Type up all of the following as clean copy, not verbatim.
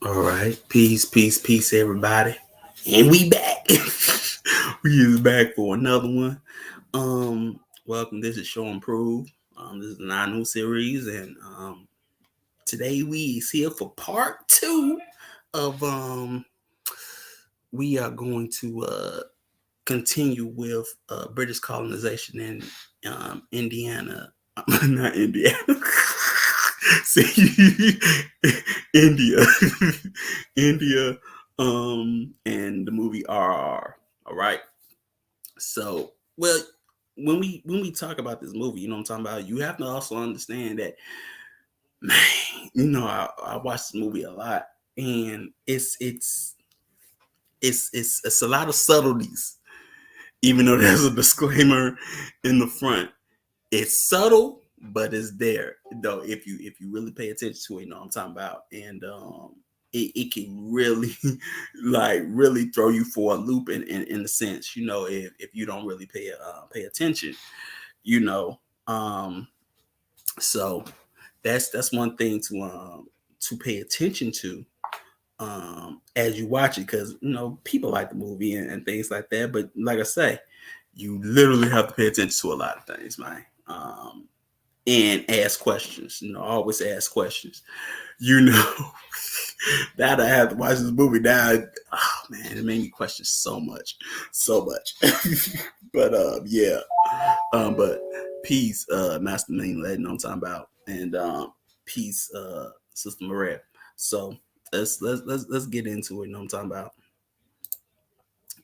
All right. Peace, everybody. And we back. We is back for another one. Welcome. This is Show Improve. This is our new series, and today we is here for part two of we are going to continue with British colonization in Indiana. Not Indiana. See, India, India, and the movie RRR. All right. So, well, when we talk about this movie, you know what I'm talking about. You have to also understand that, man. I watched this movie a lot, and it's a lot of subtleties. Even though there's a disclaimer in the front, it's subtle, but it's there though. If you really pay attention to it, you know what I'm talking about. And it can really like really throw you for a loop in a sense, if you don't really pay attention, you know. So that's one thing to pay attention to as you watch it, because people like the movie and things like that. But like I say, you literally have to pay attention to a lot of things, man. And ask questions. Always ask questions. That I have to watch this movie now. Oh man, it made me question so much. But yeah. But peace, Master Main Lady, know what I'm talking about. And peace, Sister Maria. So let's get into it, you know what I'm talking about.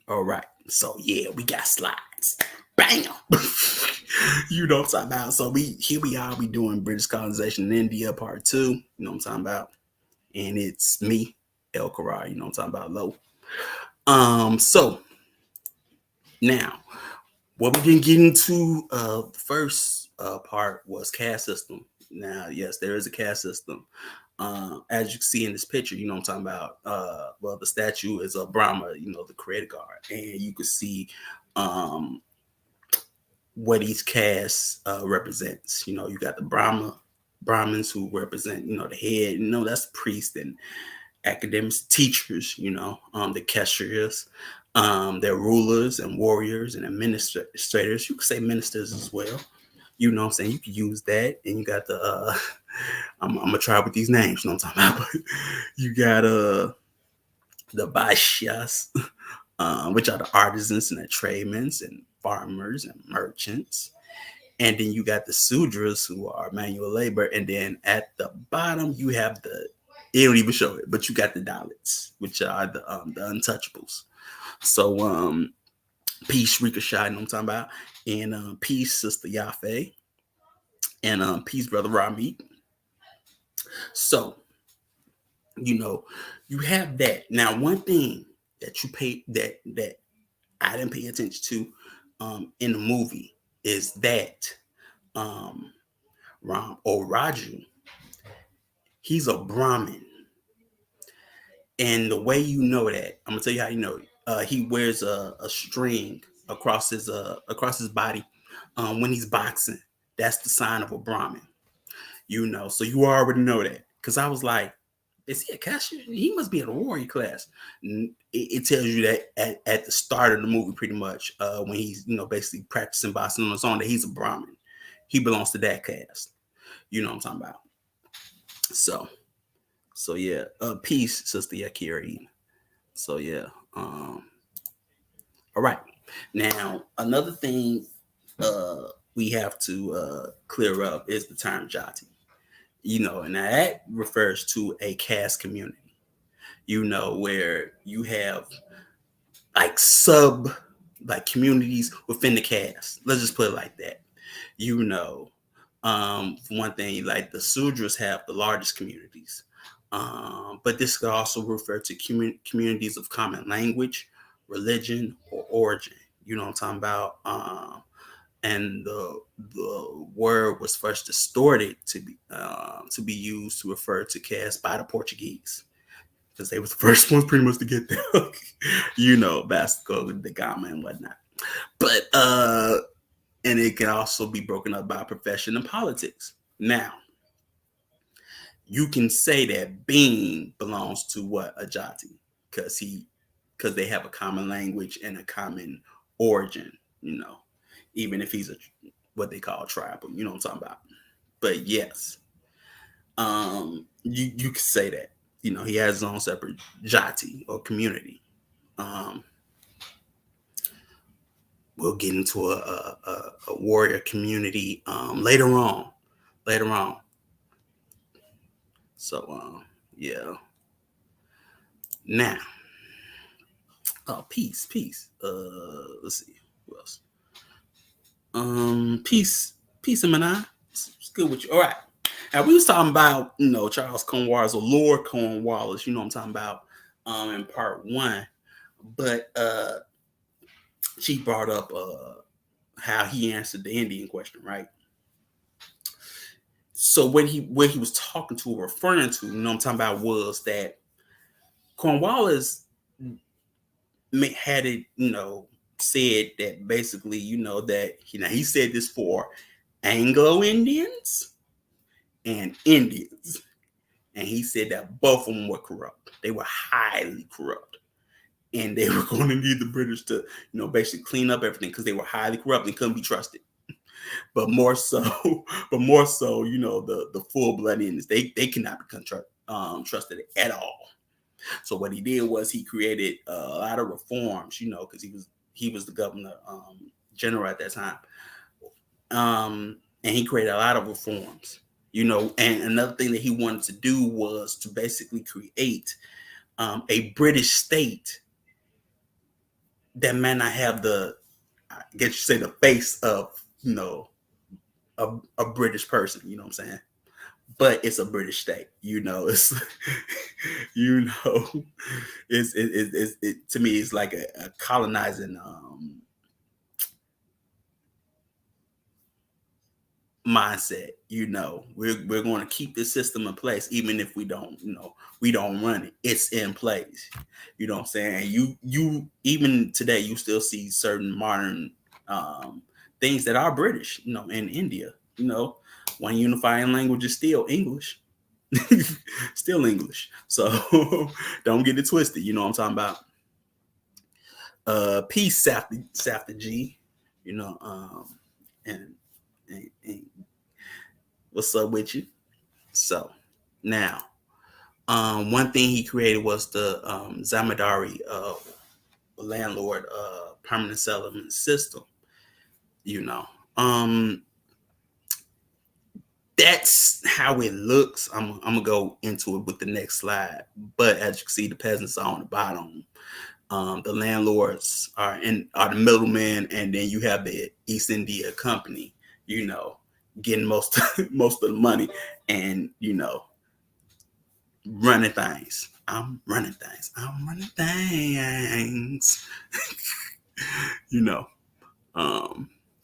All right. So yeah, we got slides. Bam. You know what I'm talking about. So we doing British colonization in India part 2. You know what I'm talking about. And it's me, El Karar. You know what I'm talking about. Low. So now what we didn't get into the first part was caste system. Now, yes, there is a caste system. As you can see in this picture, you know what I'm talking about. Well, the statue is a Brahma, the creator guard, and you can see what each caste represents. You got the Brahmins who represent, the head. That's priests and academics, teachers. The Kshatriyas, they're rulers and warriors and administrators. You could say ministers as well. You know what I'm saying? You could use that. And you got the I'm gonna try with these names, you know what I'm talking about. But you got the Vaishyas, which are the artisans and the tradesmen and farmers and merchants. And then you got the Sudras, who are manual labor. And then at the bottom you have it don't even show it, but you got the Dalits, which are the untouchables. So peace, Ricochet, you know what I'm talking about. And peace, Sister Yafe. And peace, Brother Rami. So, you have that. Now, one thing that you pay that I didn't pay attention to in the movie is that Ram or Raju, he's a Brahmin. And the way you know that, I'm gonna tell you how you know it. He wears a string across his body when he's boxing. That's the sign of a Brahmin. So you already know that. Because I was like, is he a cashier? He must be in a warrior class. It tells you that at the start of the movie, pretty much, when he's basically practicing boxing on his own, that he's a Brahmin. He belongs to that caste. You know what I'm talking about. So yeah. Peace, Sister Yakiri. So yeah. All right. Now another thing we have to clear up is the term Jati. And that refers to a caste community, where you have like communities within the caste. Let's just put it like that. For one thing, like the Sudras have the largest communities. But this could also refer to communities of common language, religion, or origin. You know what I'm talking about? And the word was first distorted to be used to refer to caste by the Portuguese, because they were the first ones pretty much to get there. Vasco da Gama and whatnot. But and it can also be broken up by profession and politics. Now, you can say that Bean belongs to what Ajati, because they have a common language and a common origin, even if he's what they call tribal, you know what I'm talking about. But yes, you could say that, he has his own separate jati or community. We'll get into a warrior community later on. So yeah. Now, peace. Let's see who else. Peace and Manai. It's good with you. All right. Now we was talking about Charles Cornwallis or Lord Cornwallis. You know what I'm talking about in part 1, but she brought up how he answered the Indian question, right? So what he was talking to or referring to, what I'm talking about, was that Cornwallis had it, said that basically, that he said this for Anglo Indians and Indians. And he said that both of them were corrupt. They were highly corrupt. And they were going to need the British to, basically clean up everything because they were highly corrupt and couldn't be trusted. But more so, the full-blood Indians, they cannot be trusted at all. So what he did was he created a lot of reforms, because he was the governor general at that time. And he created a lot of reforms, and another thing that he wanted to do was to basically create a British state that may not have the face of, a British person, you know what I'm saying? But it's a British state, it's, to me, it's like a colonizing mindset. We're going to keep this system in place, even if we don't run it. It's in place. You know what I'm saying? You even today, you still see certain modern things that are British, in India. One unifying language is still English. Still English. So don't get it twisted. You know what I'm talking about? Peace, Safta G. And what's up with you? So now, one thing he created was the Zamindari landlord permanent settlement system. That's how it looks. I'm gonna go into it with the next slide. But as you can see, the peasants are on the bottom. The landlords are the middlemen, and then you have the East India Company, getting most of the money, and running things. I'm running things.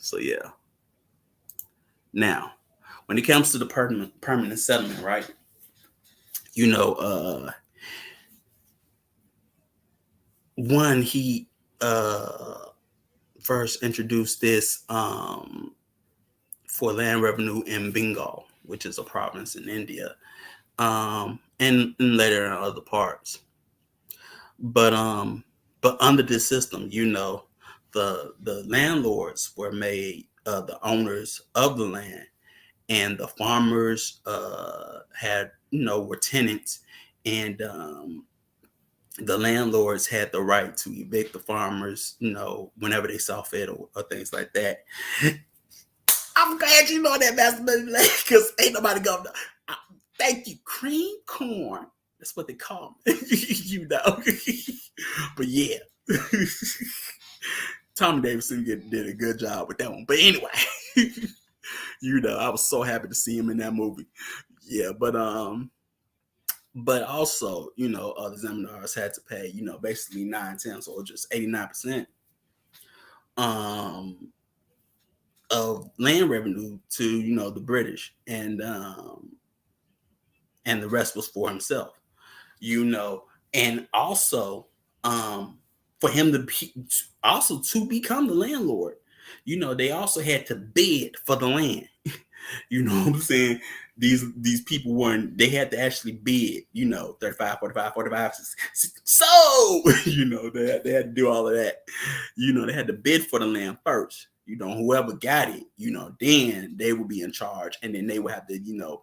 So yeah. Now, when it comes to the permanent settlement, right? One, he first introduced this for land revenue in Bengal, which is a province in India, and later in other parts. But under this system, the landlords were made the owners of the land, and the farmers had were tenants, and the landlords had the right to evict the farmers, whenever they saw fit or things like that. I'm glad you know that, Master Baby, because ain't nobody going to. Thank you, cream corn. That's what they call me. But yeah, Tommy Davidson did a good job with that one. But anyway, I was so happy to see him in that movie. Yeah, but also, the Zamindars had to pay, basically 9/10 or just 89% of land revenue to, the British, and the rest was for himself, and also for him to become the landlord, they also had to bid for the land. You know what I'm saying? These people they had to actually bid, 35, 45, 45. So, they had to do all of that. They had to bid for the land first. Whoever got it, then they would be in charge, and then they would have to,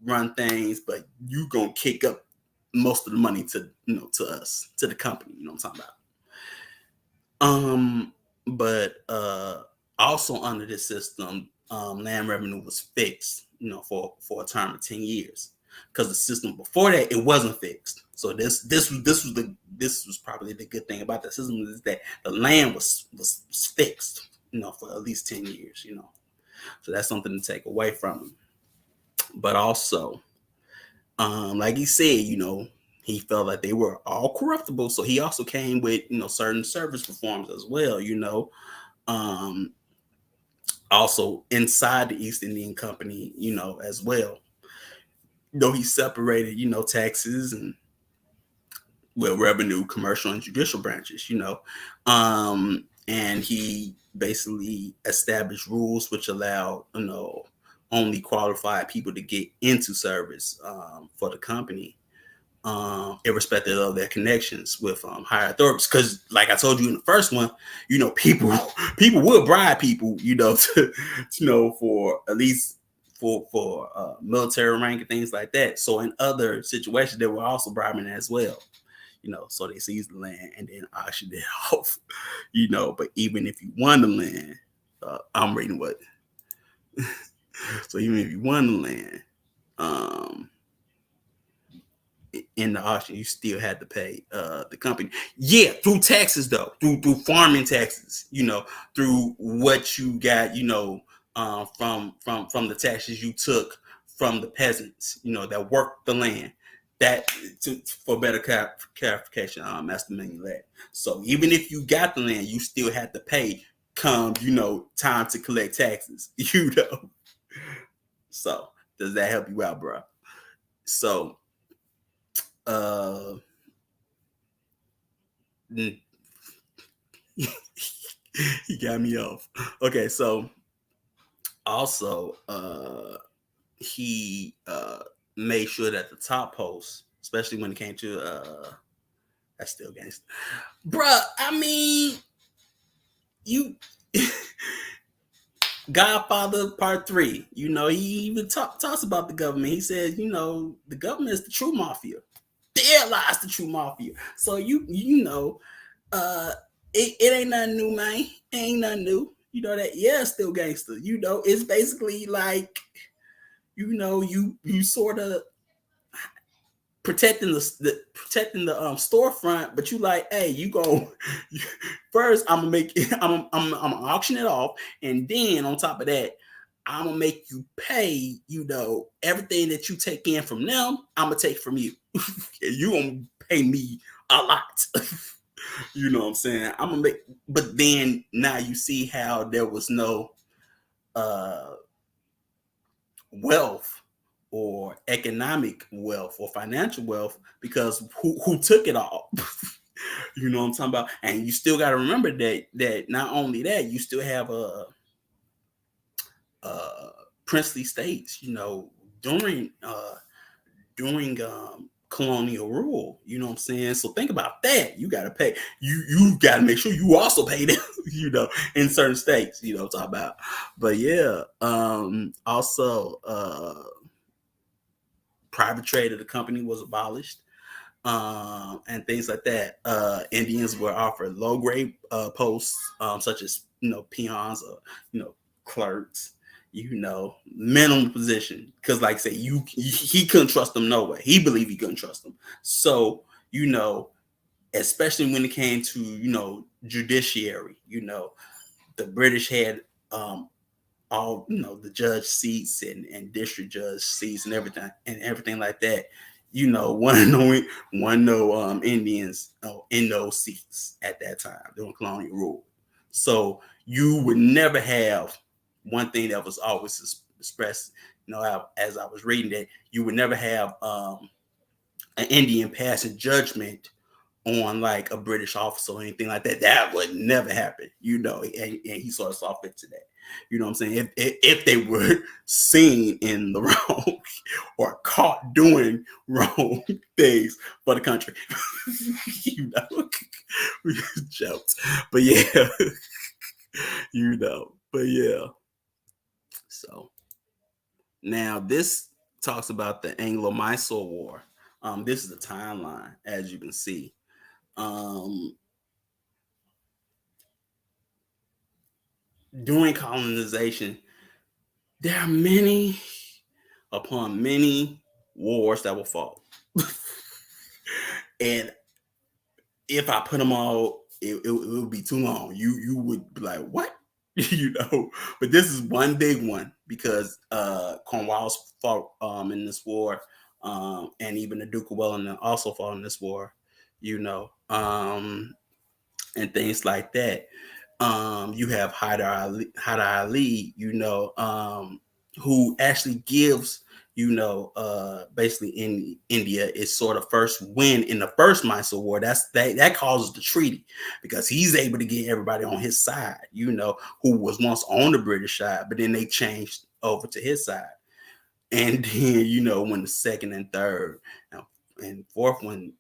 run things, but you gonna kick up most of the money to us, to the company, what I'm talking about. But also under this system, land revenue was fixed, for a term of 10 years. Because the system before that, it wasn't fixed. So this was probably the good thing about the system, is that the land was fixed, for at least 10 years, So that's something to take away from him. But also, like he said, he felt like they were all corruptible. So he also came with, certain service reforms as well, also inside the East Indian Company, as well. Though he separated, taxes and revenue, commercial and judicial branches, and he basically established rules which allow, only qualified people to get into service for the company, irrespective of their connections with higher authorities. Because, like I told you in the first one, people would bribe people, for at least for military rank and things like that. So in other situations, they were also bribing as well. So they seized the land and then auctioned it off. But even if you won the land, I'm reading what. So even if you won the land, in the auction, you still had to pay the company. Yeah, through taxes though, through farming taxes. Through what you got. From the taxes you took from the peasants. That worked the land. That for better clarification, Master Manuel. So even if you got the land, you still had to pay. Come, time to collect taxes. So does that help you out, bro? So. He got me off. Okay, so also he made sure that the top post, especially when it came to that's still gangster, bruh. I mean, you Godfather Part 3. He even talks about the government. He says, the government is the true mafia. There lies the true mafia. So it ain't nothing new, man. It ain't nothing new. That, yeah, still gangster. It's basically like, you sort of protecting the storefront, but you like, hey, you go first. I'm gonna make it. I'm gonna auction it off, and then on top of that, I'm gonna make you pay. Everything that you take in from them, I'm gonna take from you. You gonna pay me a lot. You know what I'm saying? I'm gonna make, but then now you see how there was no wealth or economic wealth or financial wealth, because who took it all? You know what I'm talking about? And you still got to remember that not only that, you still have a princely states, during colonial rule. You know what I'm saying? So think about that. You got to pay. You got to make sure you also pay them. In certain states. What I'm talking about. But yeah, also private trade of the company was abolished, and things like that. Indians were offered low grade posts, such as peons or clerks. Minimum position, because like I say, he couldn't trust them no way. He believed he couldn't trust them. So especially when it came to judiciary, the British had all the judge seats and district judge seats and everything like that. One no Indians in those seats at that time during colonial rule. So you would never have one thing that was always expressed. As I was reading that, you would never have an Indian passing judgment on a British officer or anything like that. That would never happen. And he sort of saw fit to that. You know what I'm saying? If they were seen in the wrong or caught doing wrong things for the country, you know, jokes. But yeah, you know, but yeah. So now this talks about the Anglo-Mysore War. This is the timeline, as you can see. During colonization, there are many upon many wars that will fought. And if I put them all, it would be too long. You would be like, what? You know, but this is one big one because Cornwallis fought in this war, and even the Duke of Wellington also fought in this war, you know, and things like that. You have Hyder Ali, you know, who actually gives, you know, basically in India is sort of first win in the first Mysore War. That causes the treaty because he's able to get everybody on his side, you know, who was once on the British side, but then they changed over to his side. And then, you know, when the second and third and fourth one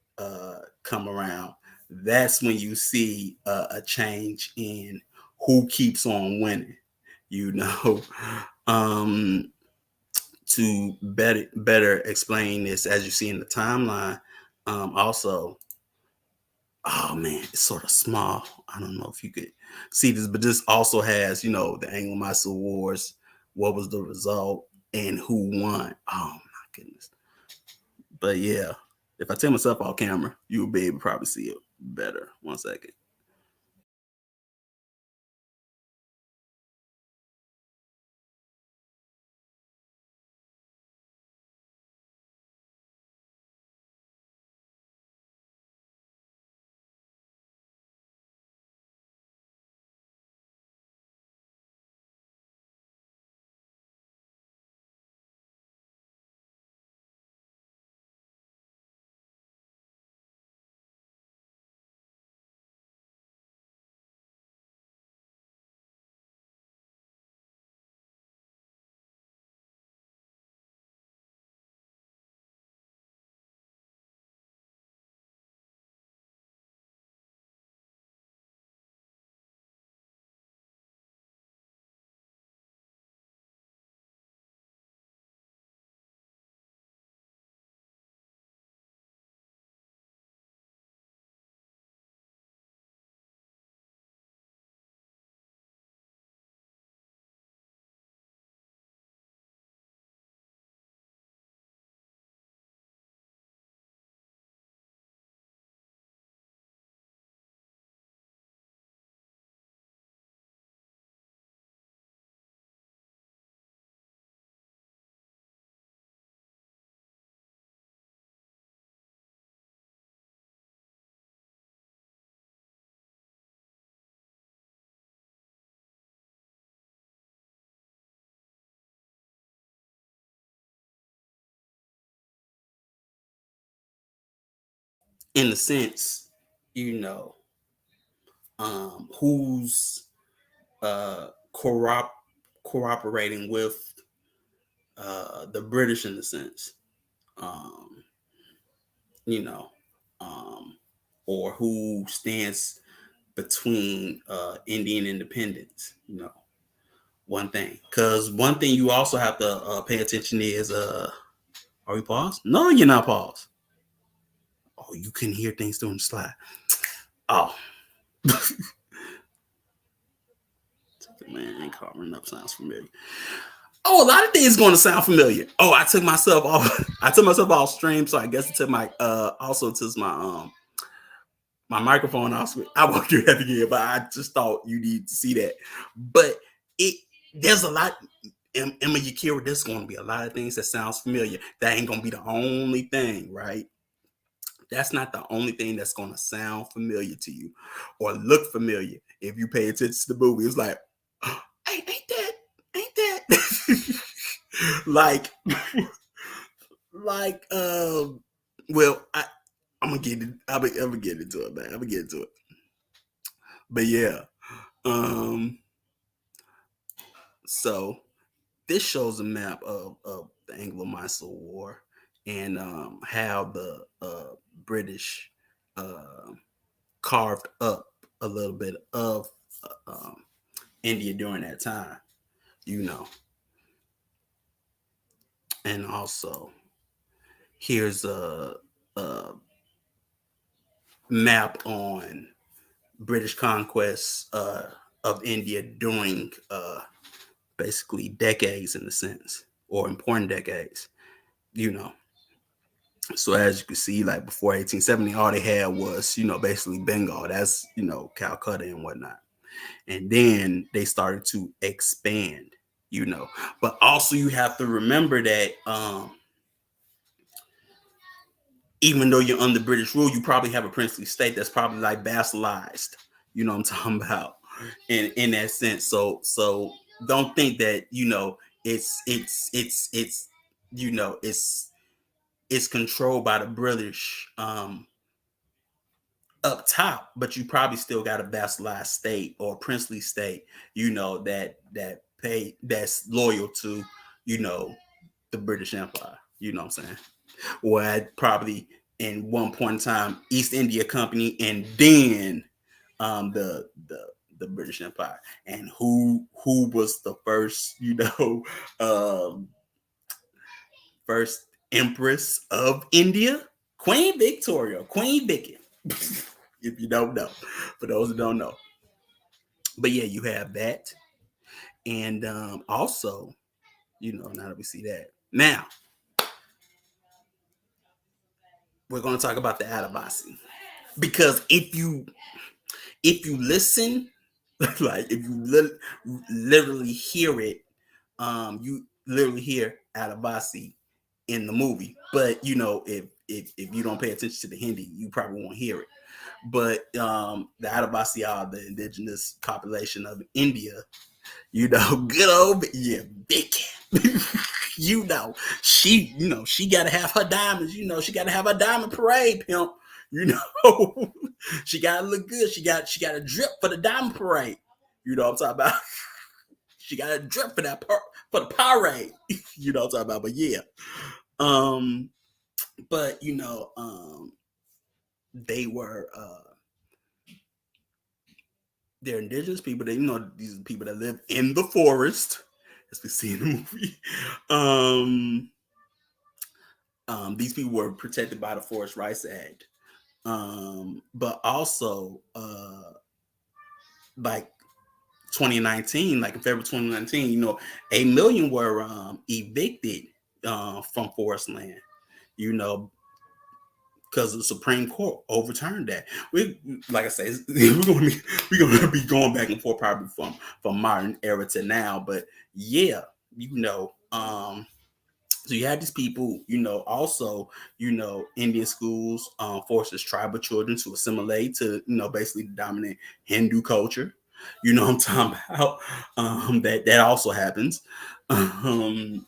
come around, that's when you see a change in who keeps on winning, you know. um to better explain this, as you see in the timeline, also, oh man, it's sort of small. I don't know if you could see this, but this also has, you know, the Anglo-Mysore Wars, what was the result and who won. Oh my goodness. But yeah, if I take myself off camera, you will be able to probably see it better. One second. In the sense, you know, who's uh, corrupt, cooperating with the British in the sense, um, you know, um, or who stands between Indian independence, you know, one thing. Because one thing you also have to pay attention is, are we paused? No, you're not paused. Oh, you can hear things during the slide. Oh, man, covering up sounds familiar. Oh, a lot of things going to sound familiar. Oh, I took myself off. I took myself off stream, so I guess it took my also to my microphone off. I won't do that again, but I just thought you need to see that. But it there's a lot. Emma Yakira, there's going to be a lot of things that sounds familiar. That ain't going to be the only thing, right? That's not the only thing that's going to sound familiar to you or look familiar if you pay attention to the movie. It's like, oh, ain't that like like well, I'm gonna get it. I'm gonna get into it, man. I'm gonna get into it. But yeah, um So this shows a map of the Anglo-Mysore War and how the British uh, carved up a little bit of India during that time, you know. And also, here's a map on British conquests of India during basically decades, in a sense, or important decades, you know. So as you can see, like before 1870, all they had was, basically Bengal. That's, Calcutta and whatnot. And then they started to expand, you know. But also you have to remember that even though you're under British rule, you probably have a princely state that's probably like vassalized. You know what I'm talking about? In that sense. So don't think that, it's it's controlled by the British up top, but you probably still got a vassalized state or princely state, that's loyal to, the British Empire. You know what I'm saying? Or at probably in one point in time, East India Company, and then the British Empire. And who was the first, um, first Empress of India? Queen Victoria, Queen Vicky. If you don't know, for those who don't know. But yeah, you have that. And also, now that we see that. Now, we're going to talk about the Adivasi. Because if you listen, like if you literally hear it, you literally hear Adivasi in the movie. But if you don't pay attention to the Hindi, you probably won't hear it. But the Adivasi are the indigenous population of India. Good old big. She gotta have her diamonds. She gotta have her diamond parade, pimp. You know, she gotta look good. She got a drip for the diamond parade. You know what I'm talking about? She got a drip for for the parade. You know what I'm talking about? But yeah, um, but they were they're indigenous people. These are people that live in the forest, as we see in the movie. Um, these people were protected by the Forest Rights Act. But also, like 2019, like in February 2019, 8 million were evicted from forest land, you know, because the Supreme Court overturned that. Like I say, we're gonna be going back and forth probably from modern era to now, but yeah, so you had these people, also, Indian schools forces tribal children to assimilate to, basically the dominant Hindu culture. You know what I'm talking about? That also happens. Um,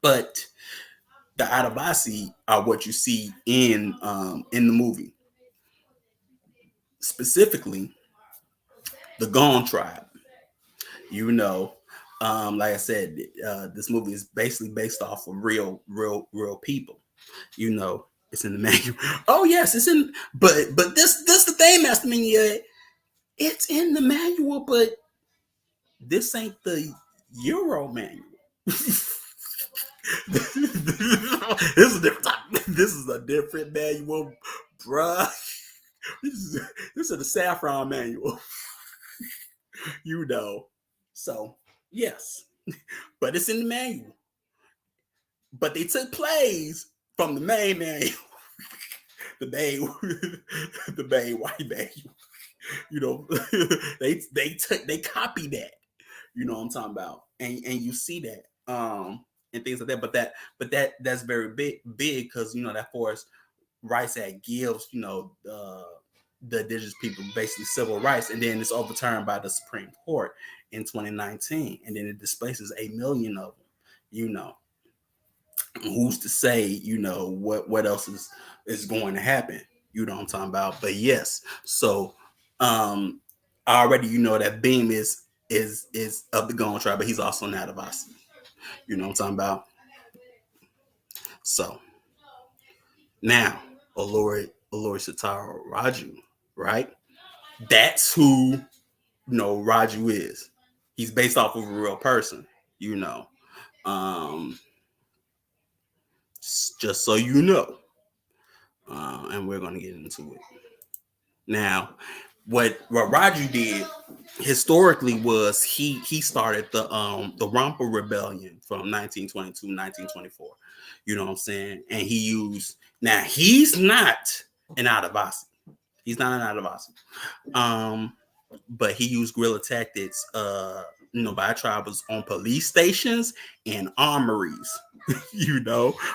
but the Adivasi are what you see in the movie. Specifically, the Gone tribe. You know, like I said, this movie is basically based off of real people. It's in the manual. Oh yes, it's in. But this the thing, Master Minier. It's in the manual, but this ain't the Euro manual. This is a different. This is a different manual, bruh. This is the saffron manual. you know. So yes, but it's in the manual. But they took plays from the main manual, the main, the main white manual. They copied that. You know what I'm talking about, and you see that and things like that. But that's very big because that Forest Rights Act gives the indigenous people basically civil rights, and then it's overturned by the Supreme Court in 2019, and then it displaces 8 million of them. You know, who's to say what else is going to happen? You know what I'm talking about? But yes, so already that beam is is of the Gone tribe, but he's also an Adivasi. You know what I'm talking about? So now, Olori Sitara Raju, right? That's who Raju is. He's based off of a real person, you know. Um, just so you know, and we're gonna get into it now. What Raju did historically was he started the Romper Rebellion from 1922 1924. You know what I'm saying? And he used, now he's not an Adivasi. He's not an Adivasi. But he used guerrilla tactics, by tribals on police stations and armories,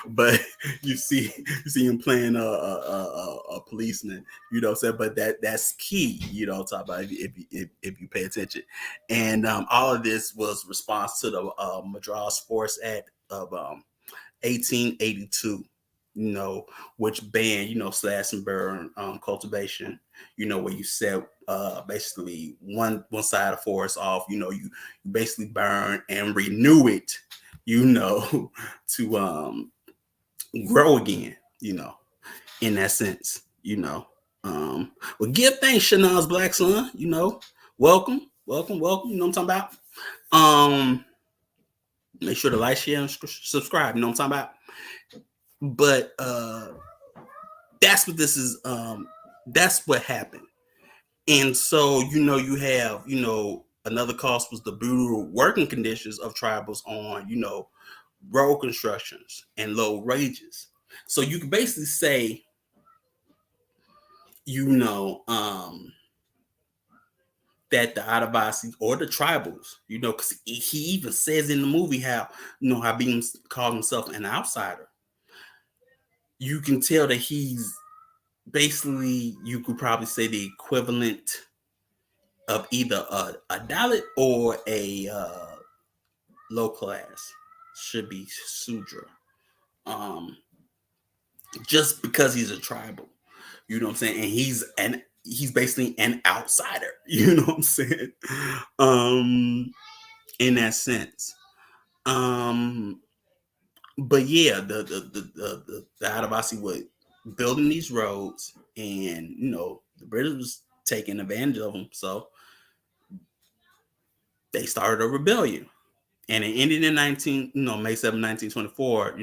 But you see him playing a policeman, But that's key, talk about if you pay attention, and all of this was response to the Madras Force Act of 1882, which banned, slash and burn cultivation, where you set basically one side of the forest off, you basically burn and renew it, to grow again, in that sense, well, give thanks, Shanaz's black son, welcome, you know what I'm talking about. Make sure to like, share, and subscribe, you know what I'm talking about. But that's what this is. That's what happened. And so, you have, another cause was the brutal working conditions of tribals on, road constructions and low wages. So you can basically say, that the Adivasi or the tribals, because he even says in the movie how, how being called himself an outsider. You can tell that he's basically, you could probably say the equivalent of either a Dalit or a low class, should be Sudra. Just because he's a tribal, you know what I'm saying, and he's basically an outsider, you know what I'm saying, in that sense. But yeah, the Adivasi would building these roads, and the British was taking advantage of them, so they started a rebellion, and it ended in May 7, 1924.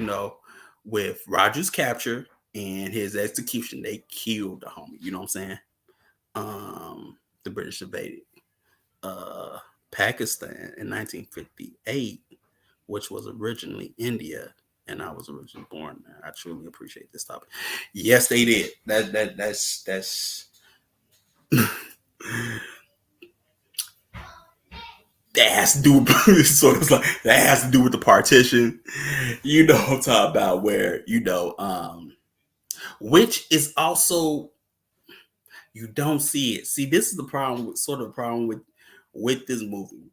With Raju's capture and his execution. They killed the homie. You know what I'm saying? The British invaded Pakistan in 1958, which was originally India, and I was originally born there. I truly appreciate this topic. Yes, they did. That's that has to do with so it's like that has to do with the partition. I'm talking about, where which is also, you don't see it. See, this is the problem with this movie.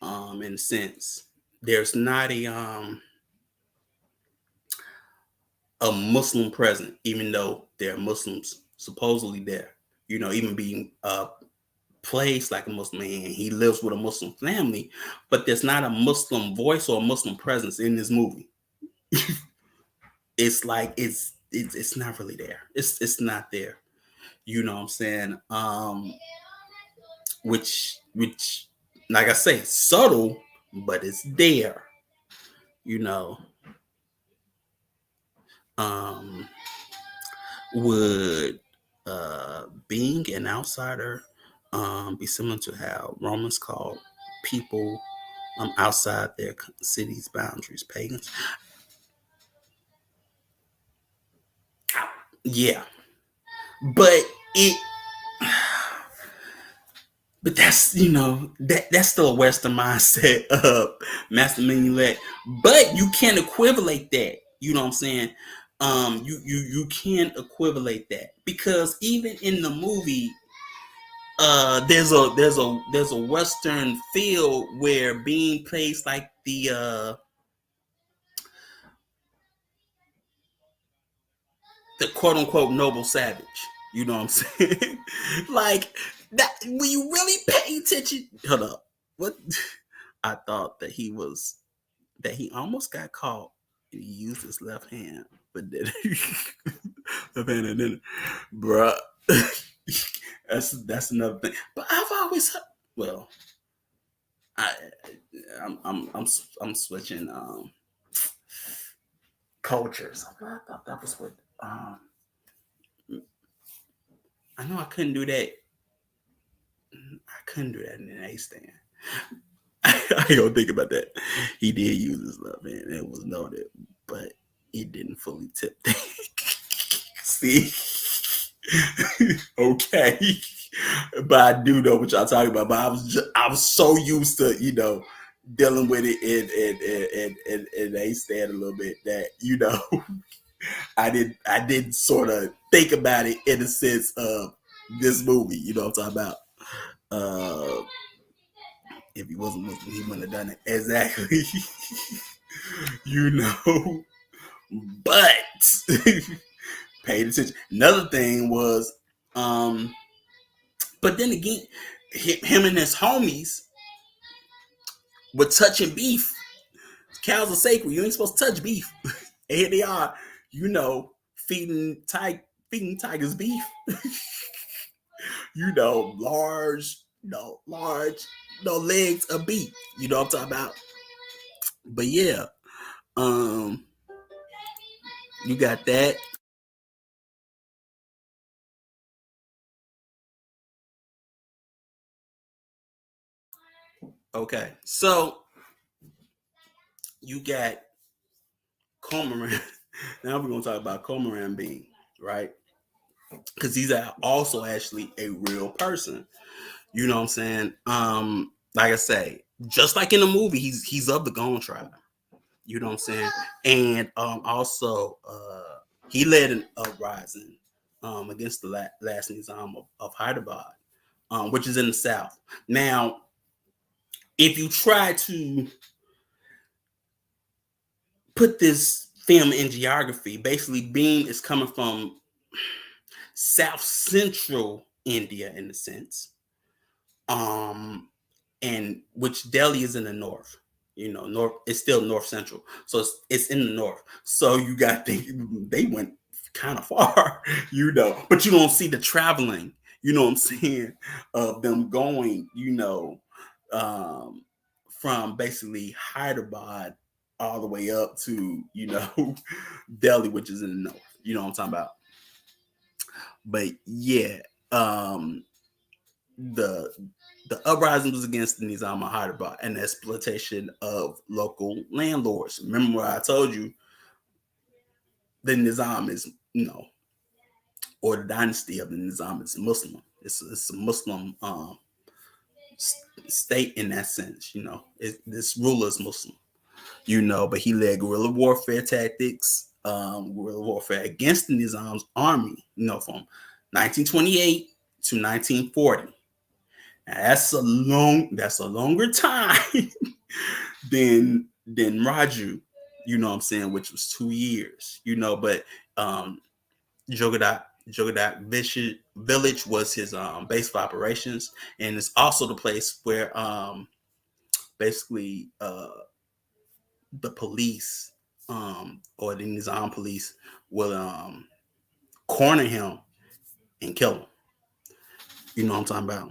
In a sense, there's not a Muslim present, even though there are Muslims supposedly there. Even being placed like a Muslim, and he lives with a Muslim family, but there's not a Muslim voice or a Muslim presence in this movie. It's like it's not really there. It's not there. You know what I'm saying? Which like I say, subtle, but it's there. Would being an outsider be similar to how Romans called people outside their city's boundaries pagans? Yeah, but but that's that's still a Western mindset of master meaning. But you can't equivalate that. You know what I'm saying? You can't equivalate that, because even in the movie, there's a Western feel where being placed like the quote unquote noble savage. You know what I'm saying? Like that, when you really pay attention. Hold up. what I thought that he almost got caught. He used his left hand, but then left hand and then, bruh, that's another thing. But I've always well, I I'm switching cultures. I thought that was what I know I couldn't do that. I couldn't do that in an A stand. I don't think about that. He did use his left hand. It was noted, but he didn't fully tip. See, okay, but I do know what y'all talking about. But I was so used to dealing with it in A stand a little bit that I did sort of think about it in the sense of this movie. You know what I'm talking about? If he wasn't Muslim, he wouldn't have done it exactly. you know, but paid attention. Another thing was, but then again, him and his homies were touching beef. Cows are sacred. You ain't supposed to touch beef. And here they are, feeding tigers beef. Large, legs of beef. You know what I'm talking about? But yeah, you got that. Okay, so you got cormorant. Now we're gonna talk about cormorant being right, because he's also actually a real person. You know what I'm saying? Like I say, just like in the movie, he's of the Gone tribe. You know what I'm saying? And also, he led an uprising against the last Nizam of Hyderabad, which is in the south. Now, if you try to put this film in geography, basically Beam is coming from south central India in a sense, and which Delhi is in the north. North, it's still north central, so it's in the north. So you got they went kind of far, but you don't see the traveling. You know what I'm saying? Of them going, from basically Hyderabad all the way up to Delhi, which is in the north. You know what I'm talking about? But yeah, the uprising was against the Nizam of Hyderabad and the exploitation of local landlords. Remember what I told you? The Nizam is, or the dynasty of the Nizam is Muslim. It's a Muslim state in that sense. This ruler is Muslim. But he led guerrilla warfare tactics, guerrilla warfare against the Nizam's army. From 1928 to 1940. Now, that's a longer time than Raju, what I'm saying, which was 2 years, but Jogadat Village was his base of operations, and it's also the place where basically the police or the Nizam police will corner him and kill him. You know what I'm talking about?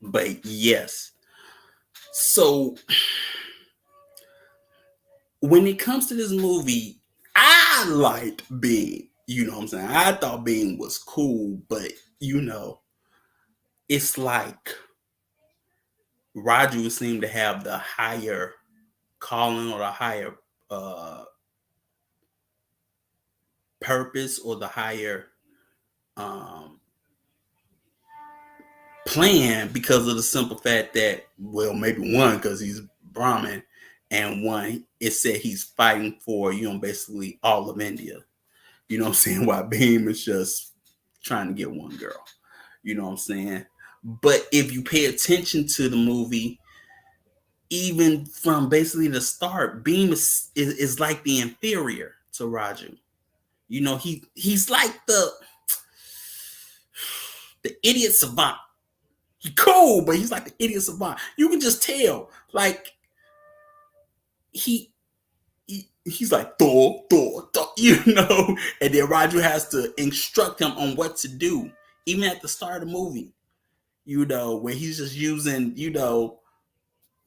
But yes. So when it comes to this movie, I liked Bean. You know what I'm saying? I thought Bean was cool, but it's like Raju seemed to have the higher calling or the higher purpose or the higher plan, because of the simple fact that, well, maybe one, because he's Brahmin, and one, it said he's fighting for, basically all of India. You know what I'm saying? While Beam is just trying to get one girl. You know what I'm saying? But if you pay attention to the movie, even from basically the start, Beam is like the inferior to Raju. He's like the idiot savant. He cool, but he's like the idiot savant. You can just tell, like he he's like Thor, and then Roger has to instruct him on what to do, even at the start of the movie, where he's just using,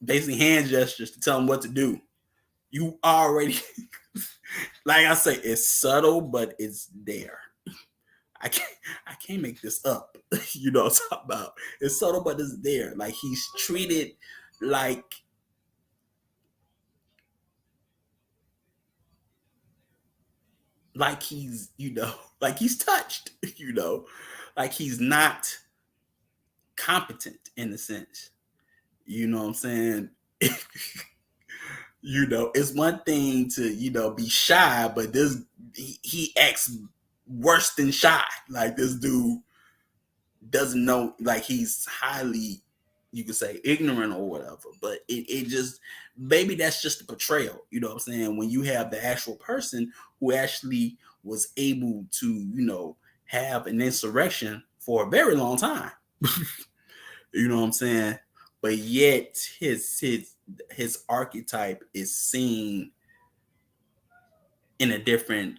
basically hand gestures to tell him what to do. You already, like I say, it's subtle, but it's there. I can't make this up. You know what I'm talking about? It's subtle, but it's there. Like he's treated like he's, like he's touched, like he's not competent in a sense. You know what I'm saying? It's one thing to, be shy, but he acts worse than shy. Like this dude doesn't know, like he's highly, you could say, ignorant or whatever, but it just, maybe that's just a portrayal. You know what I'm saying? When you have the actual person who actually was able to, have an insurrection for a very long time. You know what I'm saying? But yet his archetype is seen in a different,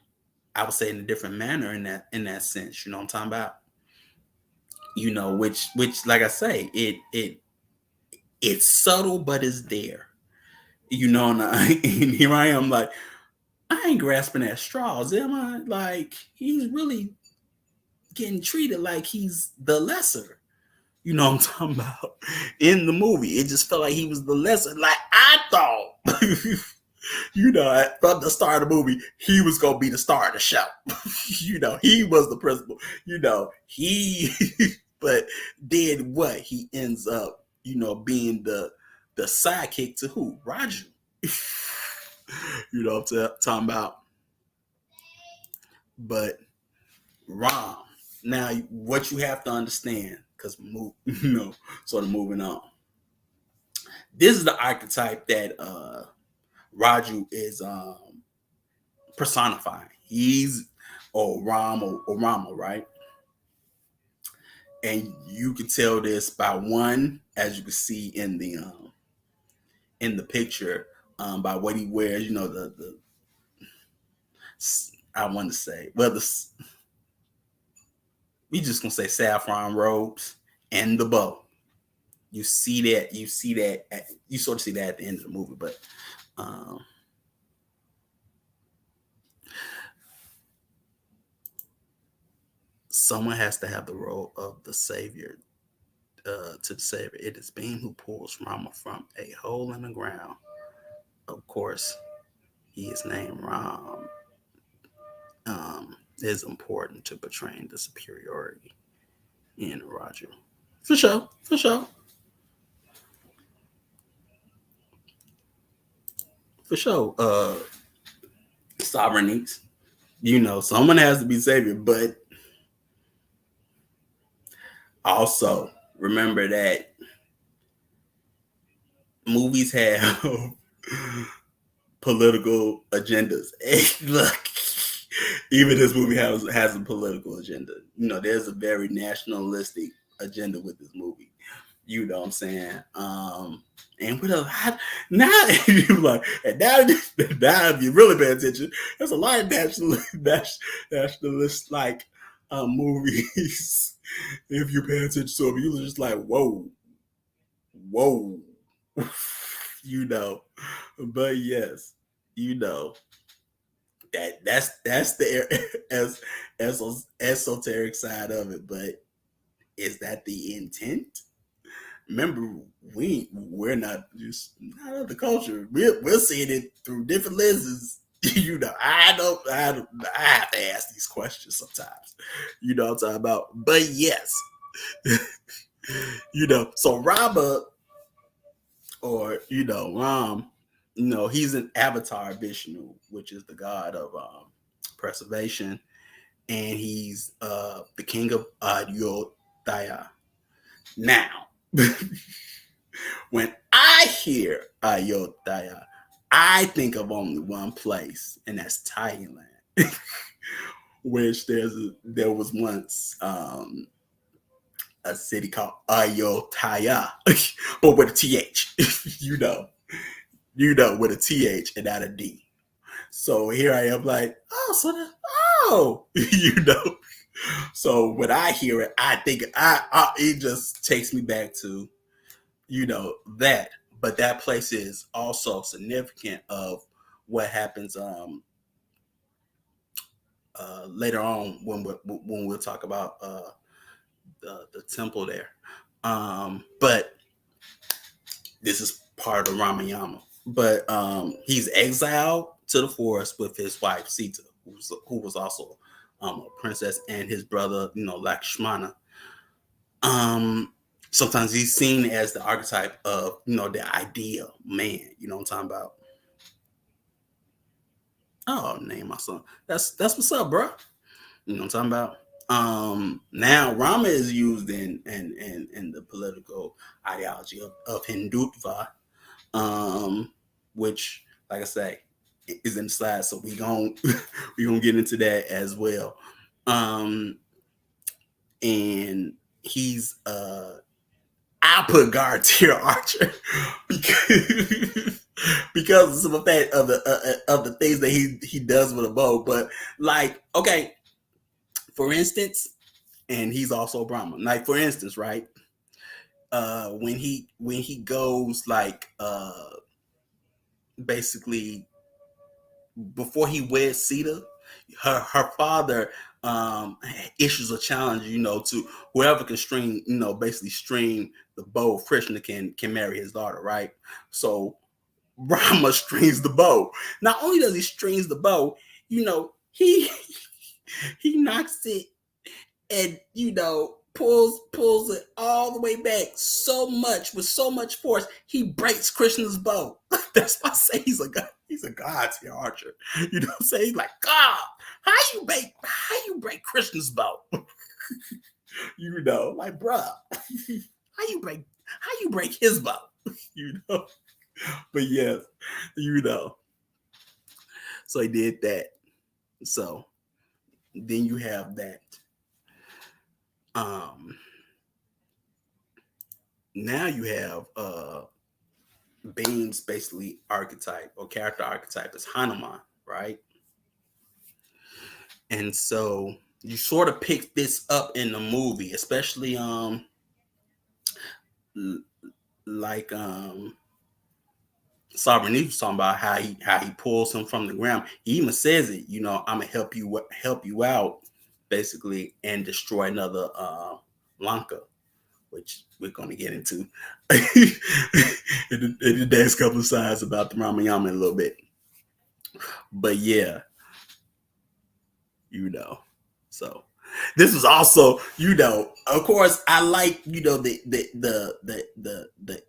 I would say, in a different manner in that sense. You know what I'm talking about? Which like I say, it's subtle, but it's there. And here I am, like, I ain't grasping at straws, am I? Like, he's really getting treated like he's the lesser. You know what I'm talking about? In the movie, it just felt like he was the lesser. Like I thought, from the start of the movie, he was gonna be the star of the show. He was the principal. He, but then what? He ends up, being the sidekick to who? Roger. You know what I'm talking about? But Rom. Now, what you have to understand, because sort of moving on. This is the archetype that Raju is personifying. He's Ram or Rama, right? And you can tell this by one, as you can see in the picture, by what he wears. The I want to say, well, we just gonna say saffron robes and the bow. You see that. You sort of see that at the end of the movie, but someone has to have the role of the savior. To the savior, it is Beam who pulls Rama from a hole in the ground. Of course, he is named Ram. Is important to portraying the superiority in Roger. For sure. Sovereignties. Someone has to be savior, but also remember that movies have political agendas. Hey, look, even this movie has a political agenda. There's a very nationalistic agenda with this movie. You know what I'm saying? And what else? Now, like, and now if you really pay attention, there's a lot of nationalist like movies. If you pay attention to them, you're just like, whoa. But yes, that's the esoteric side of it. But is that the intent? Remember, we're not just not of the culture. We're seeing it through different lenses. I have to ask these questions sometimes. You know what I'm talking about? But yes, so Rama, or Ram, he's an avatar of Vishnu, which is the god of preservation, and he's the king of Ayodhya. Now, when I hear Ayodhya, I think of only one place, and that's Thailand, which there was once a city called Ayutthaya, but with a th, with a th and not a d. So here I am, like, oh, so that, oh, So when I hear it, I think it just takes me back to that. But that place is also significant of what happens later on when we'll talk about the temple there. But this is part of Ramayana. But he's exiled to the forest with his wife Sita, who was also a princess, and his brother, Lakshmana. Sometimes he's seen as the archetype of, the ideal man. You know what I'm talking about? Oh, name my son. That's what's up, bro. You know what I'm talking about? Now Rama is used in the political ideology of Hindutva, which, like I say, is in the slide. So we gonna get into that as well. And he's I put guard tier archer because of some of that of the things that he does with a bow. But like, okay, for instance, and he's also Brahman. Like, for instance, right? When he goes like basically before he weds Sita, her father issues a challenge, to whoever can string, basically string the bow of Krishna can marry his daughter, right? So Rama strings the bow. Not only does he strings the bow, he he knocks it and pulls it all the way back so much with so much force he breaks Krishna's bow. That's why I say he's a god tier archer. You know what I'm saying? He's like, God, how you break Krishna's bow? Like, bruh, how you break his bow? But yes, so he did that. So then you have that. Now you have Bane's basically archetype or character archetype is Hanuman, right? And so you sort of pick this up in the movie, especially like Sovereign was talking about how he pulls him from the ground. He even says it, I'm gonna help you out, basically, and destroy another Lanka, which we're going to get into in the next couple of slides about the Ramayana a little bit. But yeah, so this was also, of course, I like, the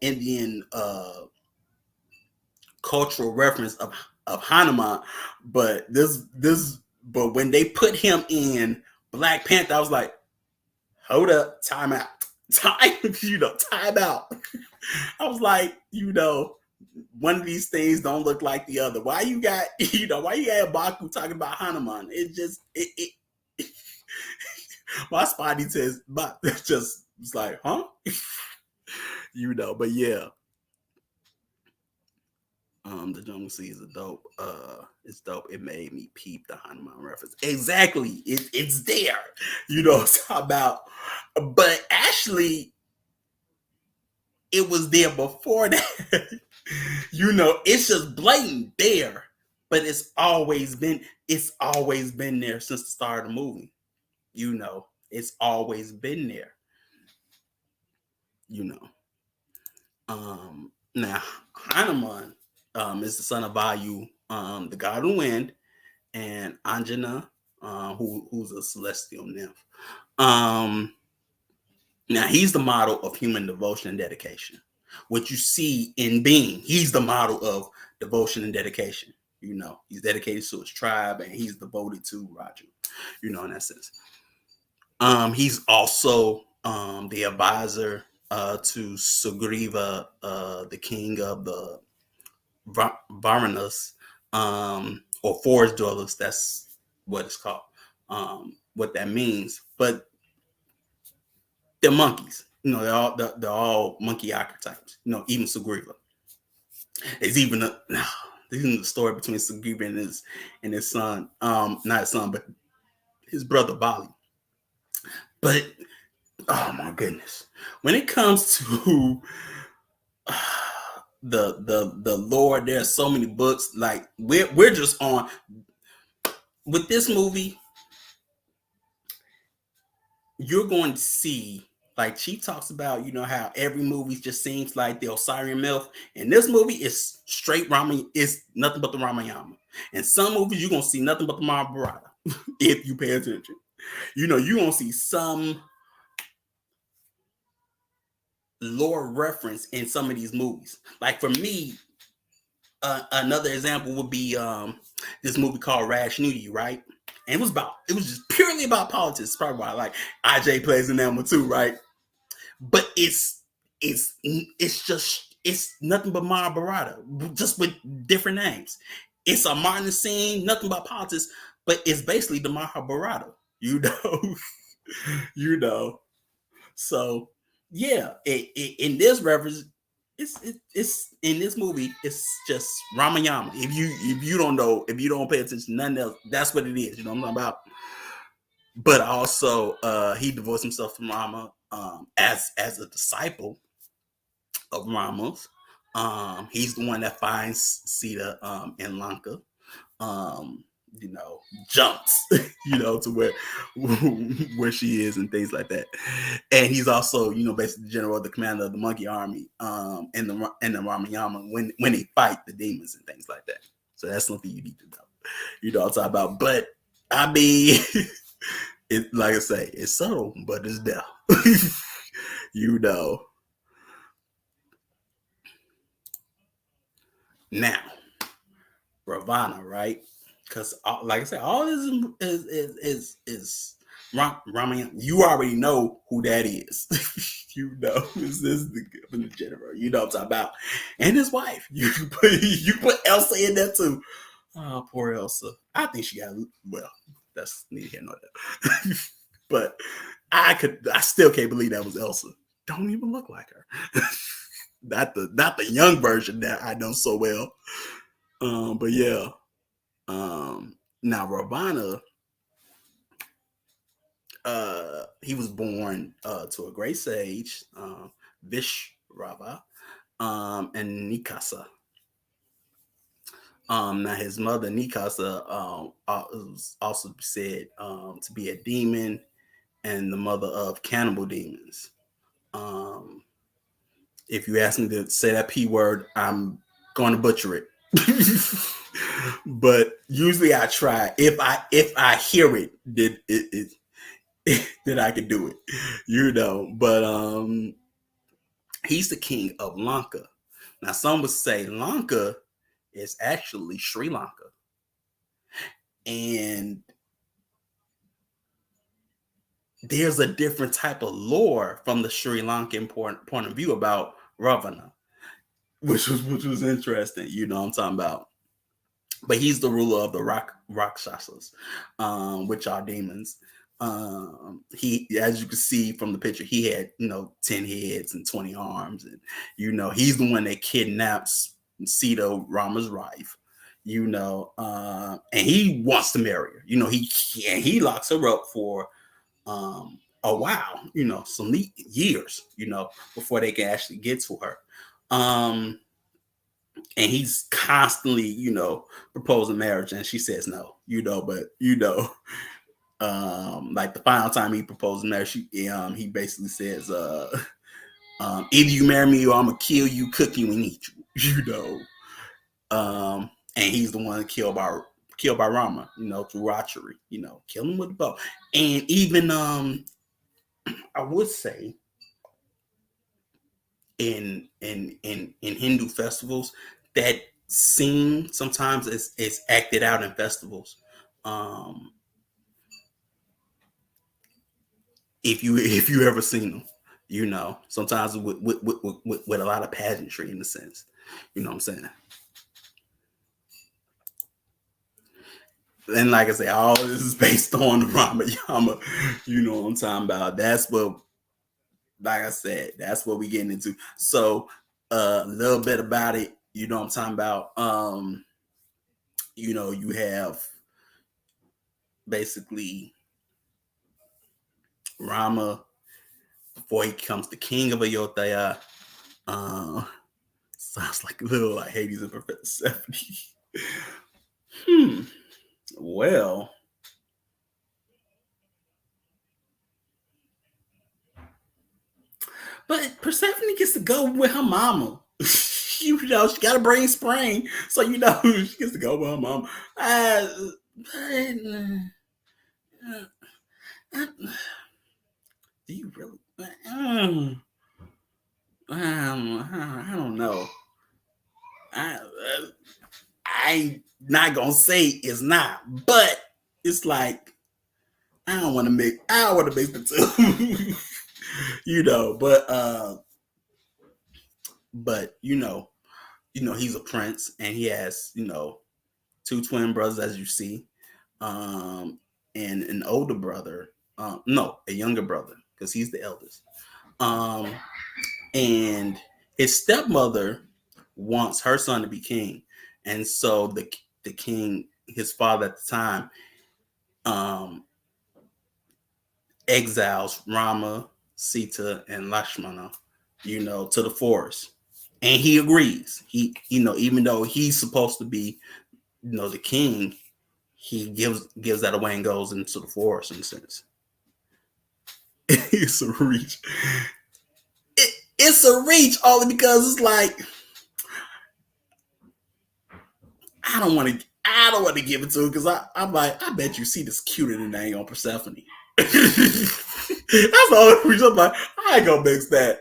Indian cultural reference of Hanuman, but but when they put him in Black Panther, I was like, hold up, time out. Time out. I was like, one of these things don't look like the other. Why you got Baku talking about Hanuman? It just my spotty says, but just was like, huh? But yeah. The Jungle Sea is a dope. It's dope. It made me peep the Hanuman reference. Exactly. It's there. It's about. But actually, it was there before that. It's just blatant there. But it's always been there since the start of the movie. It's always been there. Now Hanuman is the son of Vayu, the god of wind, and Anjana, who's a celestial nymph. Now he's the model of human devotion and dedication. What you see in Being, he's the model of devotion and dedication. He's dedicated to his tribe and he's devoted to Raju. In that sense. He's also the advisor to Sugriva, the king of the Varmanas, or forest dwellers. That's what it's called. What that means, but they're monkeys. They're all monkey archetypes. Even Sugriva. There's even a there's even a story between Sugriva and his son. Not his son, but his brother Bali. But oh my goodness, when it comes to the Lord, there's so many books. Like we're just on with this movie. You're going to see, like she talks about, how every movie just seems like the Osirian myth. And this movie is straight Ramayana. It's nothing but the Ramayana. And some movies you're gonna see nothing but the Mahabharata if you pay attention. You're gonna see some lore reference in some of these movies. Like for me, another example would be this movie called Rajniti, right? And it was just purely about politics. Probably why like IJ plays in that one too, right? But it's nothing but Mahabharata, just with different names. It's a modern scene, nothing but politics, but it's basically the Mahabharata, you know, you know. So yeah, in this reference, it's in this movie. It's just Ramayana. If you don't know, if you don't pay attention to nothing else, that's what it is. You know what I'm talking about? But also, he divorced himself from Rama as a disciple of Rama's. He's the one that finds Sita in Lanka. Um, jumps, to where she is and things like that. And he's also, basically the general, the commander of the monkey army, in the Ramayana when they fight the demons and things like that. So that's something you need to know. What I'm talking about. But I mean, it like I say, it's subtle, but it's there. you know. Now, Ravana, right? Because, like I said, all this is Ramayana. You already know who that is. This is the general. You know what I'm talking about, and his wife. You put Elsa in there too. Oh, poor Elsa. I think she got well. That's neither here nor there. But I still can't believe that was Elsa. Don't even look like her. not the young version that I know so well. But yeah. Now Ravana, he was born to a great sage, Vishrava, and Nikasa. Now his mother Nikasa was also said to be a demon and the mother of cannibal demons. If you ask me to say that P word, I'm going to butcher it. But usually I try. If I hear it, then I can do it. But he's the king of Lanka. Now some would say Lanka is actually Sri Lanka, and there's a different type of lore from the Sri Lankan point of view about Ravana, which was interesting. You know what I'm talking about. But he's the ruler of the Rakshasas, which are demons. He, as you can see from the picture, he had 10 heads and 20 arms, and he's the one that kidnaps Sita, Rama's wife. And he wants to marry her. He locks her up for a while, some years, before they can actually get to her. And he's constantly, proposing marriage, and she says no, but like the final time he proposed marriage, he basically says, either you marry me or I'm gonna kill you, cook you, and eat you, and he's the one killed by Rama, through archery, kill him with the bow. And even I would say in Hindu festivals, that scene sometimes is acted out in festivals. If you ever seen them, sometimes with a lot of pageantry in a sense. You know what I'm saying? And like I say, all this is based on Ramayama. You know what I'm talking about. That's what like I said, that's what we getting into. So a little bit about it, you know what I'm talking about. You have basically Rama before he becomes the king of Ayodhya. Uh, sounds like a little like Hades and Professor 70. Well, but Persephone gets to go with her mama. She gotta bring spring, so she gets to go with her mama. Do you really? I don't know. I, I not gonna say it's not, but it's like I don't want to make. I don't want to make the two. But he's a prince and he has two twin brothers, as you see, and an older brother. No, a younger brother because he's the eldest. Um, and his stepmother wants her son to be king, and so the king, his father at the time, um, exiles Rama, Sita, and Lakshmana, to the forest, and he agrees. Even though he's supposed to be, the king, he gives that away and goes into the forest in a sense. It's a reach. It's a reach only because it's like I don't want to give it to him because I'm like, I bet you see this cuter than they ain't on Persephone. That's the only reason I'm like, I ain't gonna mix that.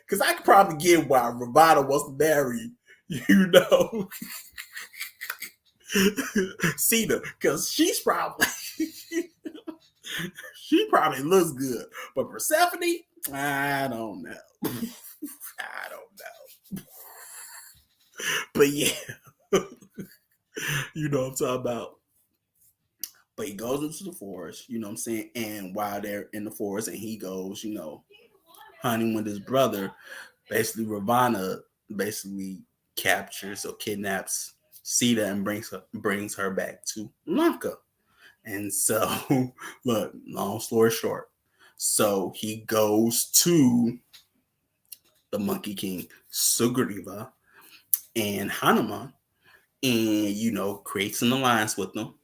Because I could probably get why Ravana wants to marry, Sita, because she probably looks good. But Persephone, I don't know. I don't know. But yeah. You know what I'm talking about. But he goes into the forest, you know what I'm saying? And while they're in the forest and he goes, hunting with his brother, basically Ravana basically captures or kidnaps Sita and brings her back to Lanka. And so, look, long story short. So he goes to the Monkey King Sugriva and Hanuman and creates an alliance with them.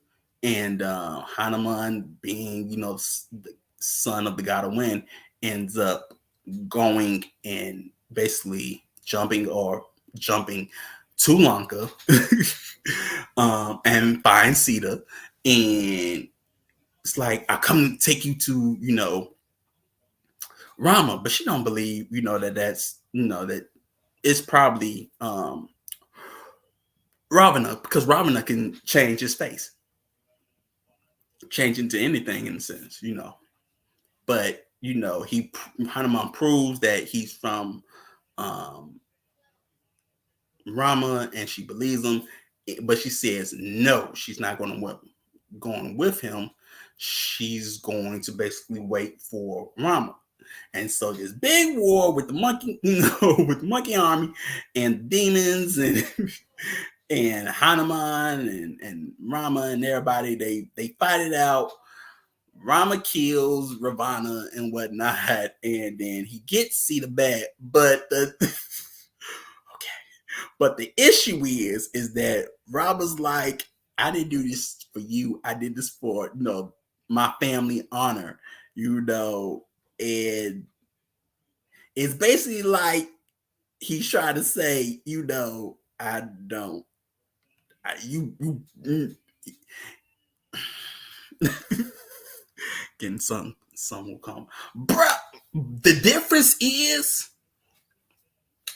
And Hanuman, being the son of the god of wind, ends up going and basically jumping to Lanka and find Sita, and it's like, I come to take you to Rama, but she don't believe that it's probably Ravana, because Ravana can change his face, change into anything in a sense, But Hanuman proves that he's from Rama, and she believes him. But she says no, she's not going with him. She's going to basically wait for Rama. And so this big war with the monkey, with the monkey army and demons and and Hanuman and Rama and everybody, they fight it out. Rama kills Ravana and whatnot, and then he gets Sita back. But but the issue is that Rama's like, I didn't do this for you. I did this for my family honor, and it's basically like he's trying to say, I don't. You getting some will come, bruh. The difference is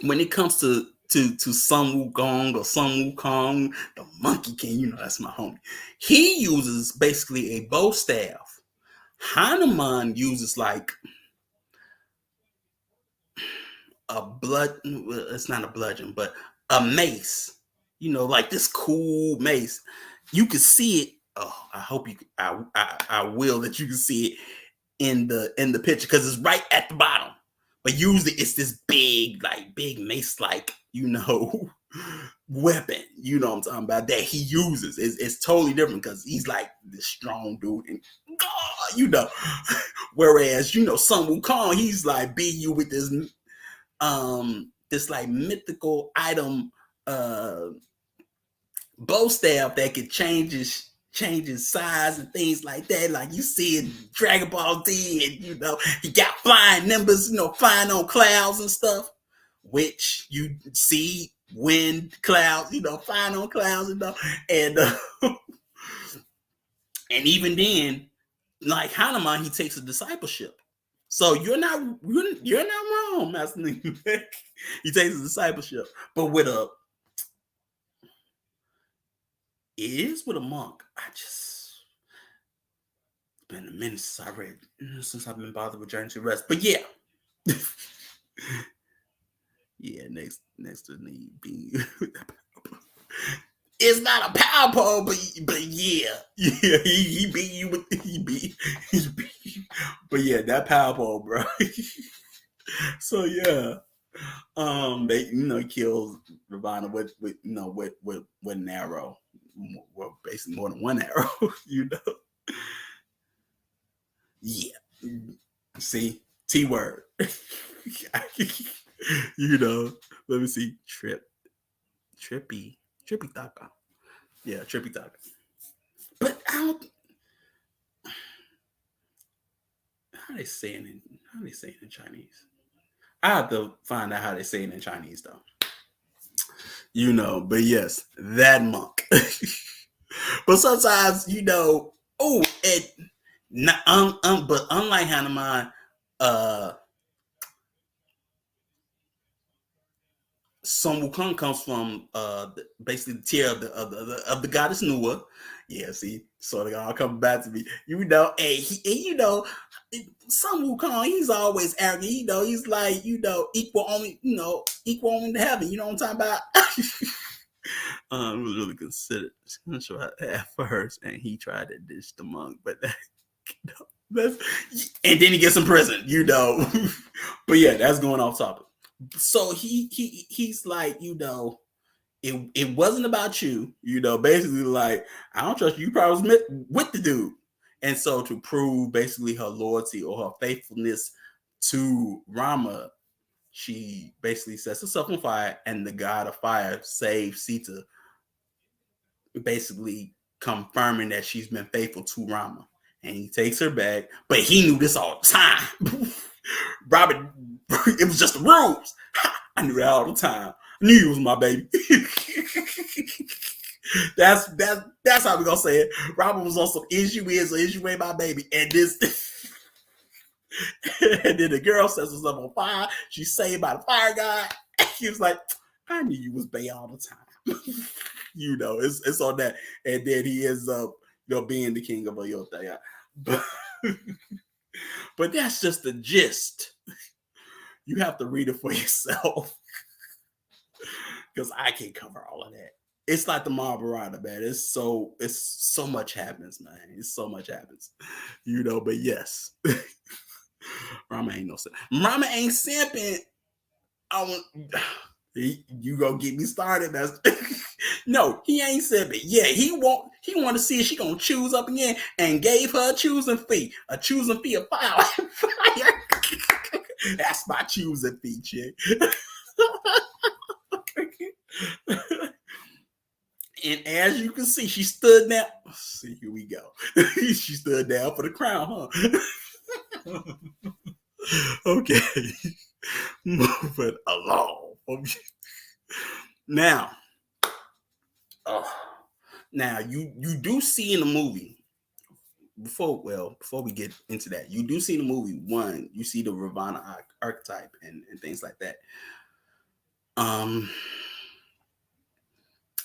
when it comes to Sun Wukong or Sun Wukong, the Monkey King. That's my homie. He uses basically a bow staff. Hanuman uses like it's not a bludgeon, but a mace. Like this cool mace. You can see it. Oh, I hope I will that you can see it. in the picture because it's right at the bottom. But usually it's this big mace weapon, what I'm talking about, that he uses. It's totally different because he's like this strong dude and whereas, Sun Wukong, he's like beating you with this like mythical item bow staff that could change his size and things like that. Like you see in Dragon Ball Z, and he got flying numbers, flying on clouds and stuff, which you see wind clouds, flying on clouds, and and even then, like Hanuman, he takes a discipleship. So you're not wrong, Master Ning. He takes a discipleship, but it is with a monk. It's been a minute since I read, since I've been bothered with Journey to Rest. But yeah. Yeah, next to me being it's not a power pole, but yeah, he beat you with he beat you. But yeah, that power pole, bro. So yeah, they killed Ravana with an arrow, well, basically more than one arrow, Yeah, see, T word. Let me see, trippy Taka. Yeah, trippy Taka. But how they saying in Chinese? I have to find out how they say it in Chinese though. But yes, that monk. But sometimes, but unlike Hanuman, Sun Wukong comes from basically the tier of the goddess Nua. Yeah, see, so they all come back to me. Sun Wukong, he's always arrogant. He's like, equal only to heaven. You know what I'm talking about? It was really considered. I'm sure at first, and he tried to ditch the monk, but and then he gets in prison. But yeah, that's going off topic. So he's like, it wasn't about you, basically like, I don't trust you. You probably was with the dude. And so to prove basically her loyalty or her faithfulness to Rama, she basically sets herself on fire, and the god of fire saves Sita, basically confirming that she's been faithful to Rama. And he takes her back, but he knew this all the time. Robert, it was just the rules. I knew that all the time. I knew you was my baby. That's how we gonna say it. Robert was on some issue is or issue ain't my baby, and this, and then the girl sets herself on fire. She's saved by the fire god. He was like, I knew you was bae all the time. It's on that, and then he ends up, being the king of Ayodhya. But that's just the gist. You have to read it for yourself, because I can't cover all of that. It's like the Mahabharata, man. It's so much happens, man. It's so much happens, But yes, Rama ain't no simp. Rama ain't simping. You gonna get me started? No, he ain't simping. Yeah, he want to see if she gonna choose up again, and gave her a choosing fee of fire. That's my choosing fee, chick. And as you can see, she stood down. See, here we go. She stood down for the crown, huh? Okay. Moving along. Now, you do see in the movie, before we get into that, you do see in the movie, one, you see the Ravana archetype and things like that.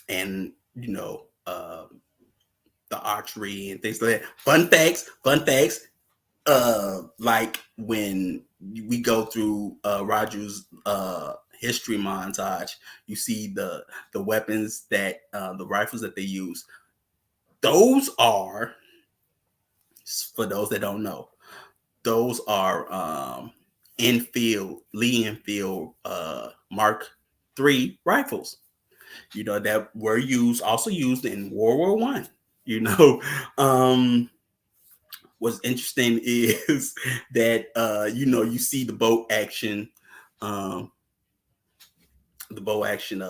And the archery and things like that. Fun facts. Like when we go through Raju's history montage, you see the weapons that the rifles that they use. Those are, for those that don't know, those are Lee Enfield Mark III rifles. That were also used in World War One. What's interesting is that you see um, the boat action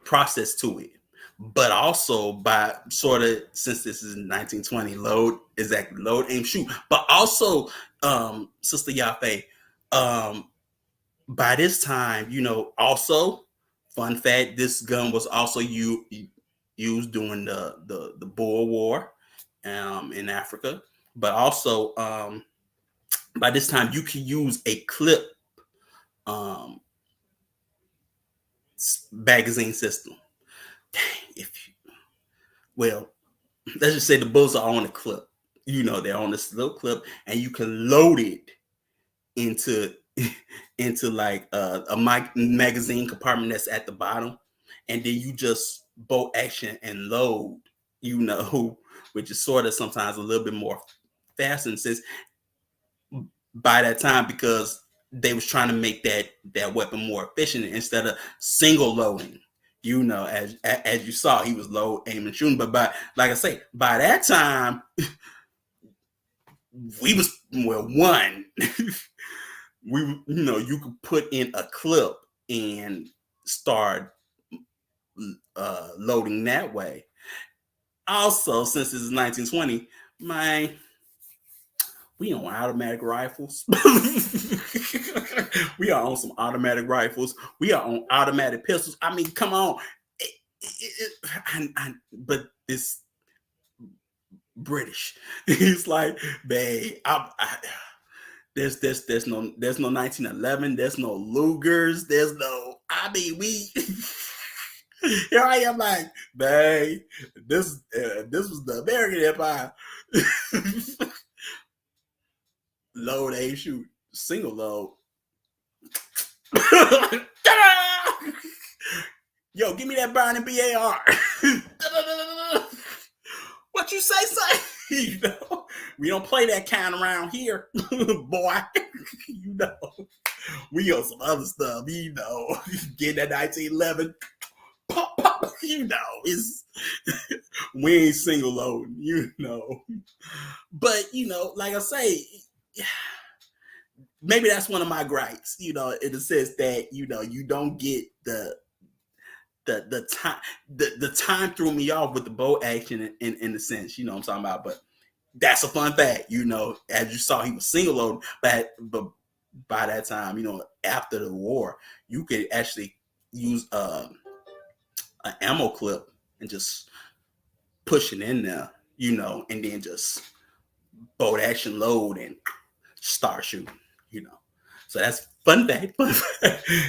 process to it, but also by sort of, since this is 1920, load, aim, shoot, but also, Sister Yafe, um, by this time, also, fun fact, this gun was also used during the Boer War in Africa, but also, by this time you can use a clip um, magazine system. If you, well, let's just say the bullets are on a clip. They're on this little clip, and you can load it into into like a magazine compartment that's at the bottom, and then you just bolt action and load. Which is sort of sometimes a little bit more faster, since by that time, because they was trying to make that weapon more efficient instead of single loading. As you saw, he was load, aim, and shooting. But like I say, by that time, we was one. You could put in a clip and start loading that way. Also, since this is 1920, we on automatic rifles. We are on some automatic rifles. We are on automatic pistols. I mean, come on. But this British, it's like, babe, there's no 1911. There's no Lugers. There's no. I mean, we. Here I am, like, babe, this was the American Empire. Load, aim, shoot, single load. Yo, give me that Browning BAR. What you say? We don't play that kind around here, boy. We on some other stuff. Get that 1911. Pop, pop. It's we ain't single loading. But like I say, maybe that's one of my gripes. In the sense that you don't get the time. The time threw me off with the bow action in the sense, what I'm talking about. But that's a fun fact. As you saw, he was single loading, but by that time, after the war, you could actually use an ammo clip and just push it in there, and then just bolt action load and start shooting. So that's fun fact.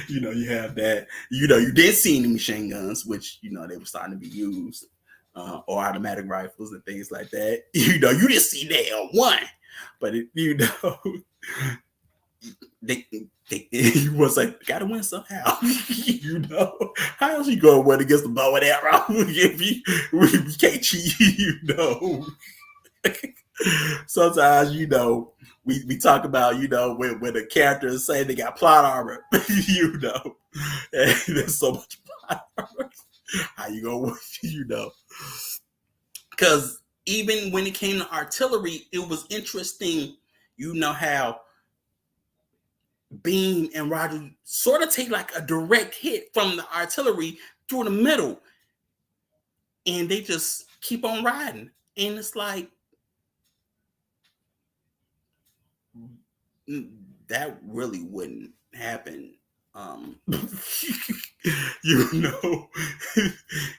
You have that. You did see any machine guns, which they were starting to be used, or automatic rifles and things like that. You didn't see that on one, but they was like, gotta win somehow. How else you gonna win against the bow and arrow if we can't cheat? Sometimes we talk about when the characters say they got plot armor, and there's so much plot armor. How you gonna because even when it came to artillery, it was interesting. How Beam and Roger sort of take like a direct hit from the artillery through the middle, and they just keep on riding, and it's like, that really wouldn't happen. In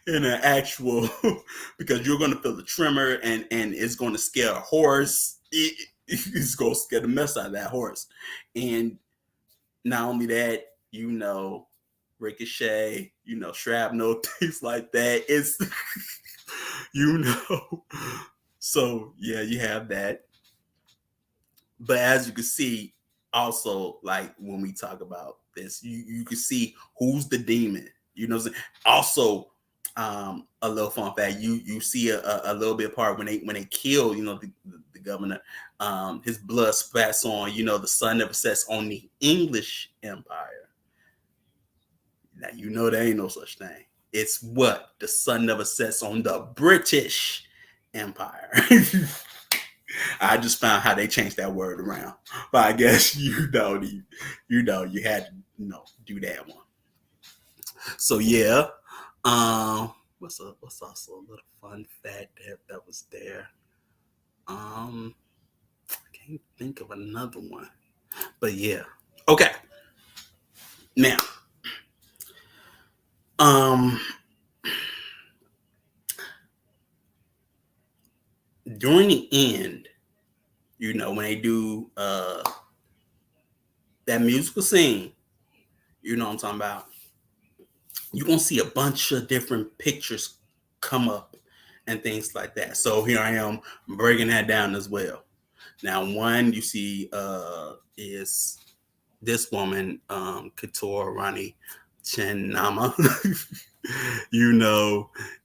an actual, because you're going to feel the tremor, and it's going to scare a horse. It's going to scare the mess out of that horse. And not only that, ricochet, shrapnel, things like that. It's, so yeah, you have that. But as you can see, also, like when we talk about this, you can see who's the demon. Also, A little fun fact: you see a little bit part when they kill, the governor. His blood spats on, the sun never sets on the English Empire. Now there ain't no such thing. It's what the sun never sets on the British Empire. I just found how they changed that word around, but I guess you had to do that one. So yeah, what's also a little fun fact that was there. I can't think of another one, but yeah. Okay, now, um, during the end, when they do that musical scene, you know what I'm talking about. You're gonna see a bunch of different pictures come up and things like that. So here I am breaking that down as well. Now, one you see is this woman, Couture Rani Chennama,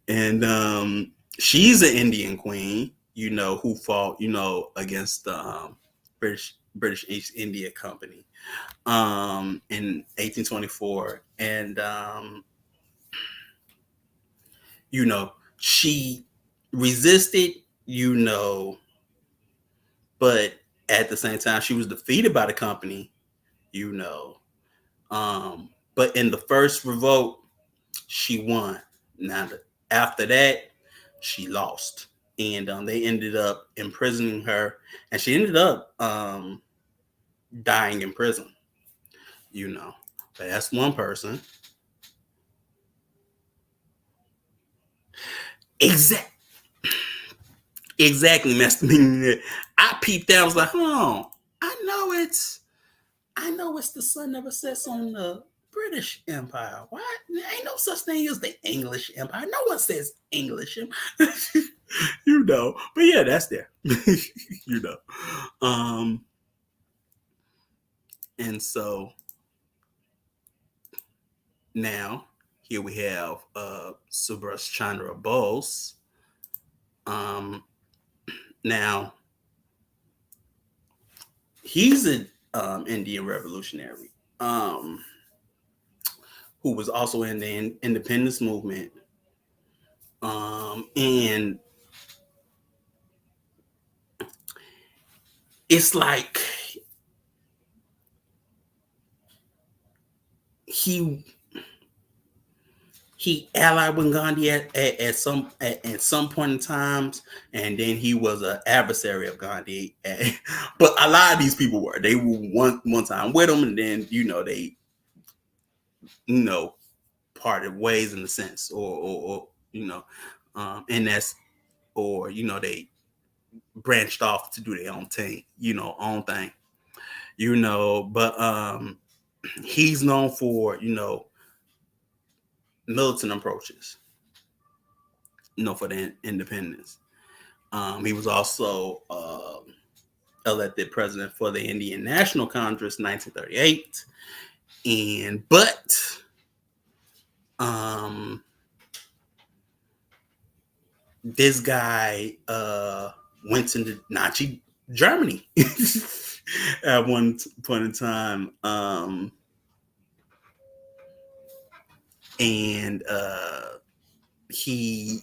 and she's an Indian queen, who fought, against the British East India Company in 1824, and she resisted, but at the same time, she was defeated by the company, you know. But in the first revolt, she won. Now, after that, she lost. And they ended up imprisoning her, and she ended up dying in prison, But that's one person. Exactly, Master. I peeped out. I was like, I know it's the sun never sets on the British Empire. What? There ain't no such thing as the English Empire. No one says English. But yeah, that's there. you know. Um, and so now here we have Subhash Chandra Bose. Now he's an Indian revolutionary who was also in the independence movement. And it's like he allied with Gandhi at some point in times, and then he was an adversary of Gandhi. But a lot of these people were one time with him, and then they parted ways in a sense, or and that's they branched off to do their own thing, own thing, But he's known for militant approaches, for the independence. He was also elected president for the Indian National Congress in 1938. But this guy went to Nazi Germany at one point in time. And he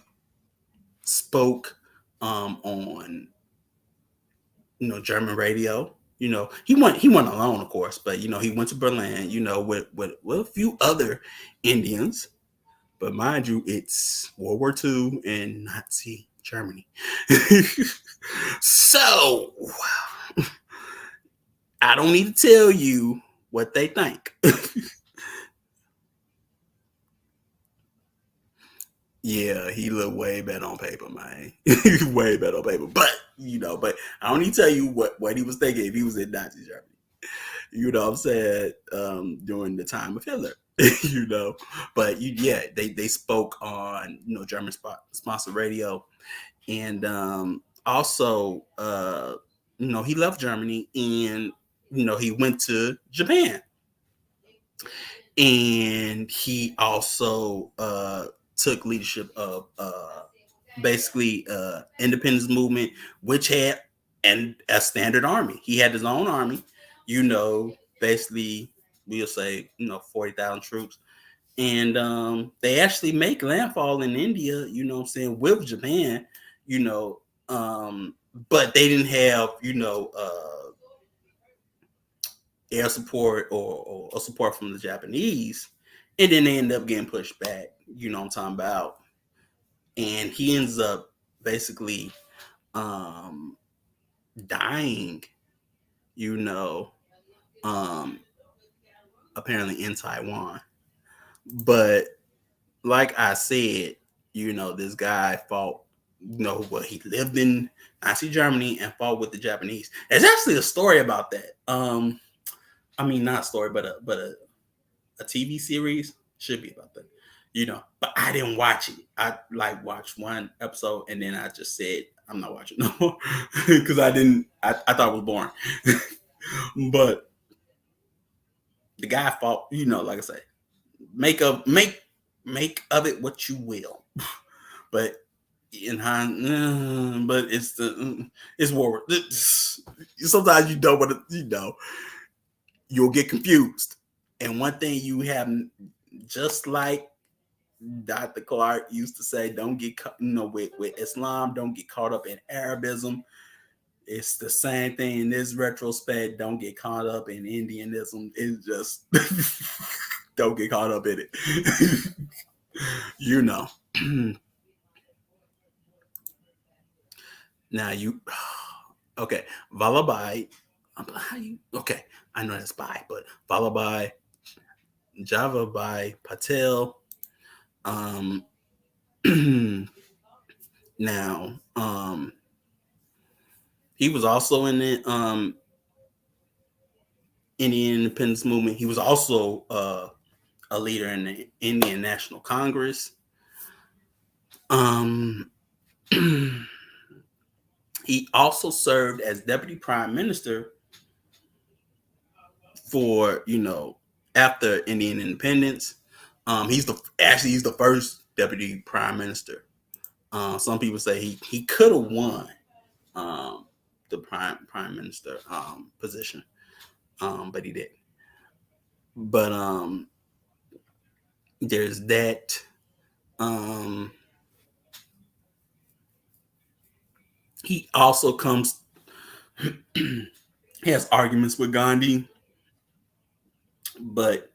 spoke on German radio. He went alone, of course, but he went to Berlin, with a few other Indians. But mind you, it's World War II and Nazi Germany. So I don't need to tell you what they think. Yeah, he looked way better on paper, man. Way better on paper. But I don't need to tell you what he was thinking if he was in Nazi Germany. You know what I'm saying? During the time of Hitler. But they spoke on German sponsored radio, and also he left Germany, and he went to Japan, and he also took leadership of basically independence movement, which had and a standard army. He had his own army, you know, basically we'll say 40,000 troops, and they actually make landfall in India. You know, what I'm saying, with Japan, you know, but they didn't have air support or support from the Japanese, and then they end up getting pushed back. You know what I'm talking about? And he ends up basically um, dying. You know, um, apparently in Taiwan. But like I said, this guy fought. He lived in Nazi Germany and fought with the Japanese. There's actually a story about that. I mean, not a story, but a TV series should be about that. But I didn't watch it. I like watched one episode and then I just said I'm not watching no more because I didn't. I thought it was boring. But the guy fought. Like I say, make of it what you will. But but it's war. Sometimes you don't want to. You'll get confused. And one thing you have, just like Dr. Clark used to say, don't get caught, with Islam, don't get caught up in Arabism. It's the same thing in this retrospect. Don't get caught up in Indianism. It's just don't get caught up in it. Now okay, Vallabhai. How you? Okay, I know that's by, but Vallabhai, Java by Patel. Um, now, he was also in the Indian independence movement. He was also a leader in the Indian National Congress. He also served as deputy prime minister for after Indian independence. He's the first deputy prime minister. Some people say he could have won the prime minister position, but he didn't. But there's that. He also has arguments with Gandhi, but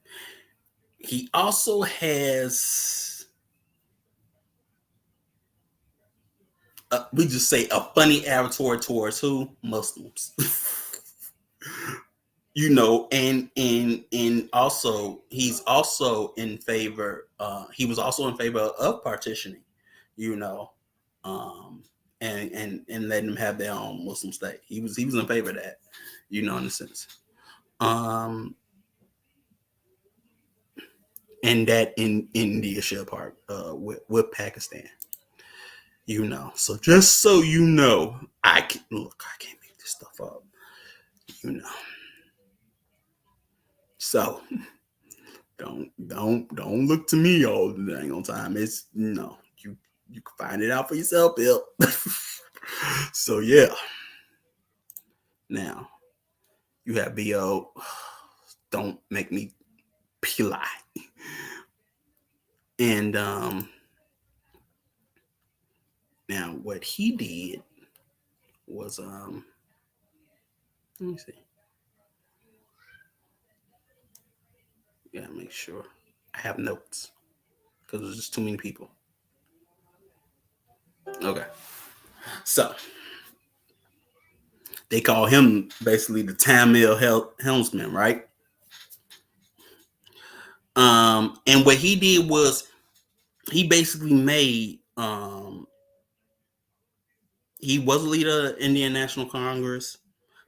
he also has, we just say, a funny attitude towards who? Muslims. And also he's also in favor. He was also in favor of partitioning, and letting them have their own Muslim state. He was in favor of that, in a sense. And that in India share part with Pakistan. So just so I can't make this stuff up. So don't look to me all the dang on time. It's you can find it out for yourself, Bill. So yeah. Now you have BO. Don't make me pili. And now what he did was let me see. Yeah, make sure I have notes because there's just too many people. Okay, so they call him basically the Tamil helmsman, right? And what he did was he basically made he was a leader of Indian National Congress,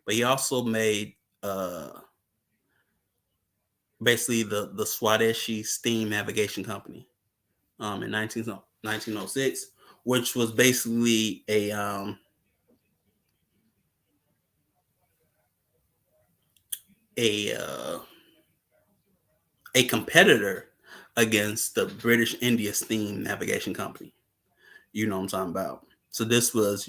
but he also made basically the Swadeshi Steam Navigation Company in 1906, which was basically a competitor against the British India Steam Navigation Company. You know what I'm talking about. So this was,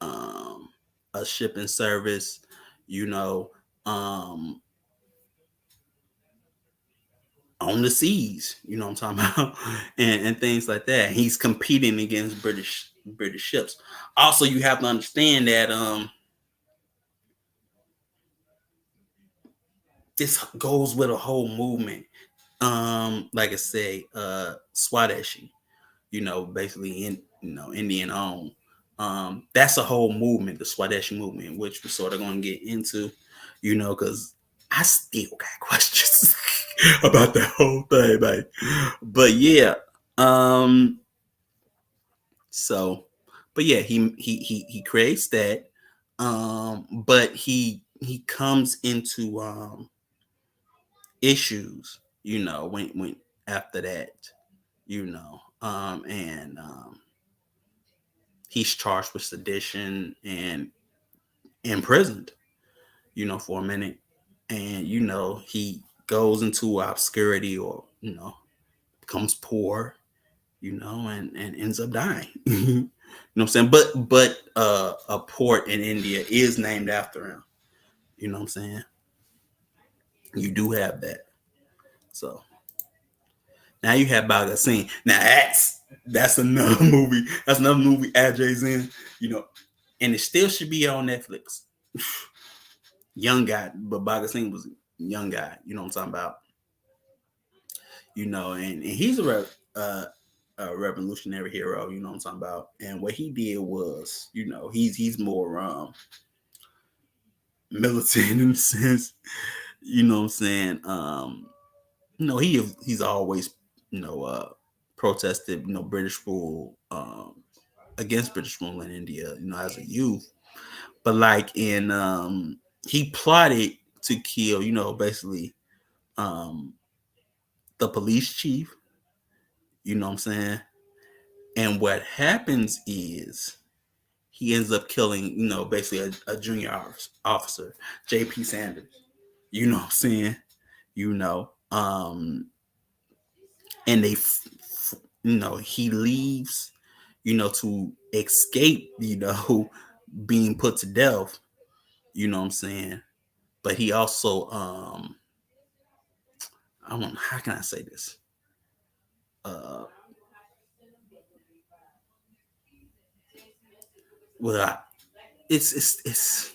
um, a shipping service, you know, um, on the seas, you know what I'm talking about, and things like that. He's competing against British ships. Also, you have to understand that this goes with a whole movement. Like I say, Swadeshi, basically Indian owned. That's a whole movement, the Swadeshi movement, which we're sort of going to get into, because I still got questions about that whole thing, man. But yeah, um, so, but yeah, he creates that, but he comes into issues, when after that, and he's charged with sedition and imprisoned, for a minute, and he goes into obscurity, or becomes poor, and ends up dying. You know what I'm saying? But a port in India is named after him. You know what I'm saying? You do have that. So now you have Bhagat Singh. Now that's another movie. That's another movie Ajay's in. And it still should be on Netflix. Young guy, but Bhagat Singh was a young guy. You know what I'm talking about? And he's a revolutionary hero. You know what I'm talking about? And what he did was, he's more militant in a sense. You know what I'm saying? He's always protested British rule, against British rule in India. As a youth, but like in he plotted to kill basically um the police chief. You know what I'm saying? And what happens is he ends up killing basically a junior officer, J.P. Sanders. You know what I'm saying? You know, and he leaves, to escape, being put to death. You know what I'm saying? But he also, I don't know, how can I say this? Uh, well, it's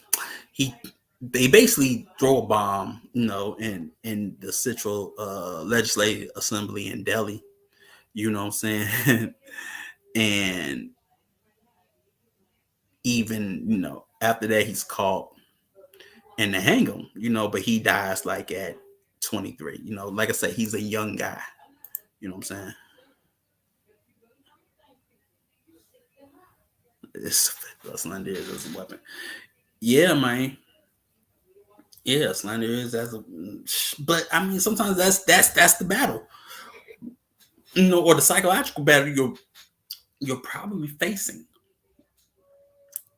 he. They basically throw a bomb, in the Central Legislative Assembly in Delhi. You know what I'm saying? And even after that, he's caught and they hang him. But he dies like at 23. Like I said, he's a young guy. You know what I'm saying? It's Slender is as a weapon. Yeah, man. Yeah, Slender is as a. But I mean, sometimes that's the battle, or the psychological battle you're probably facing.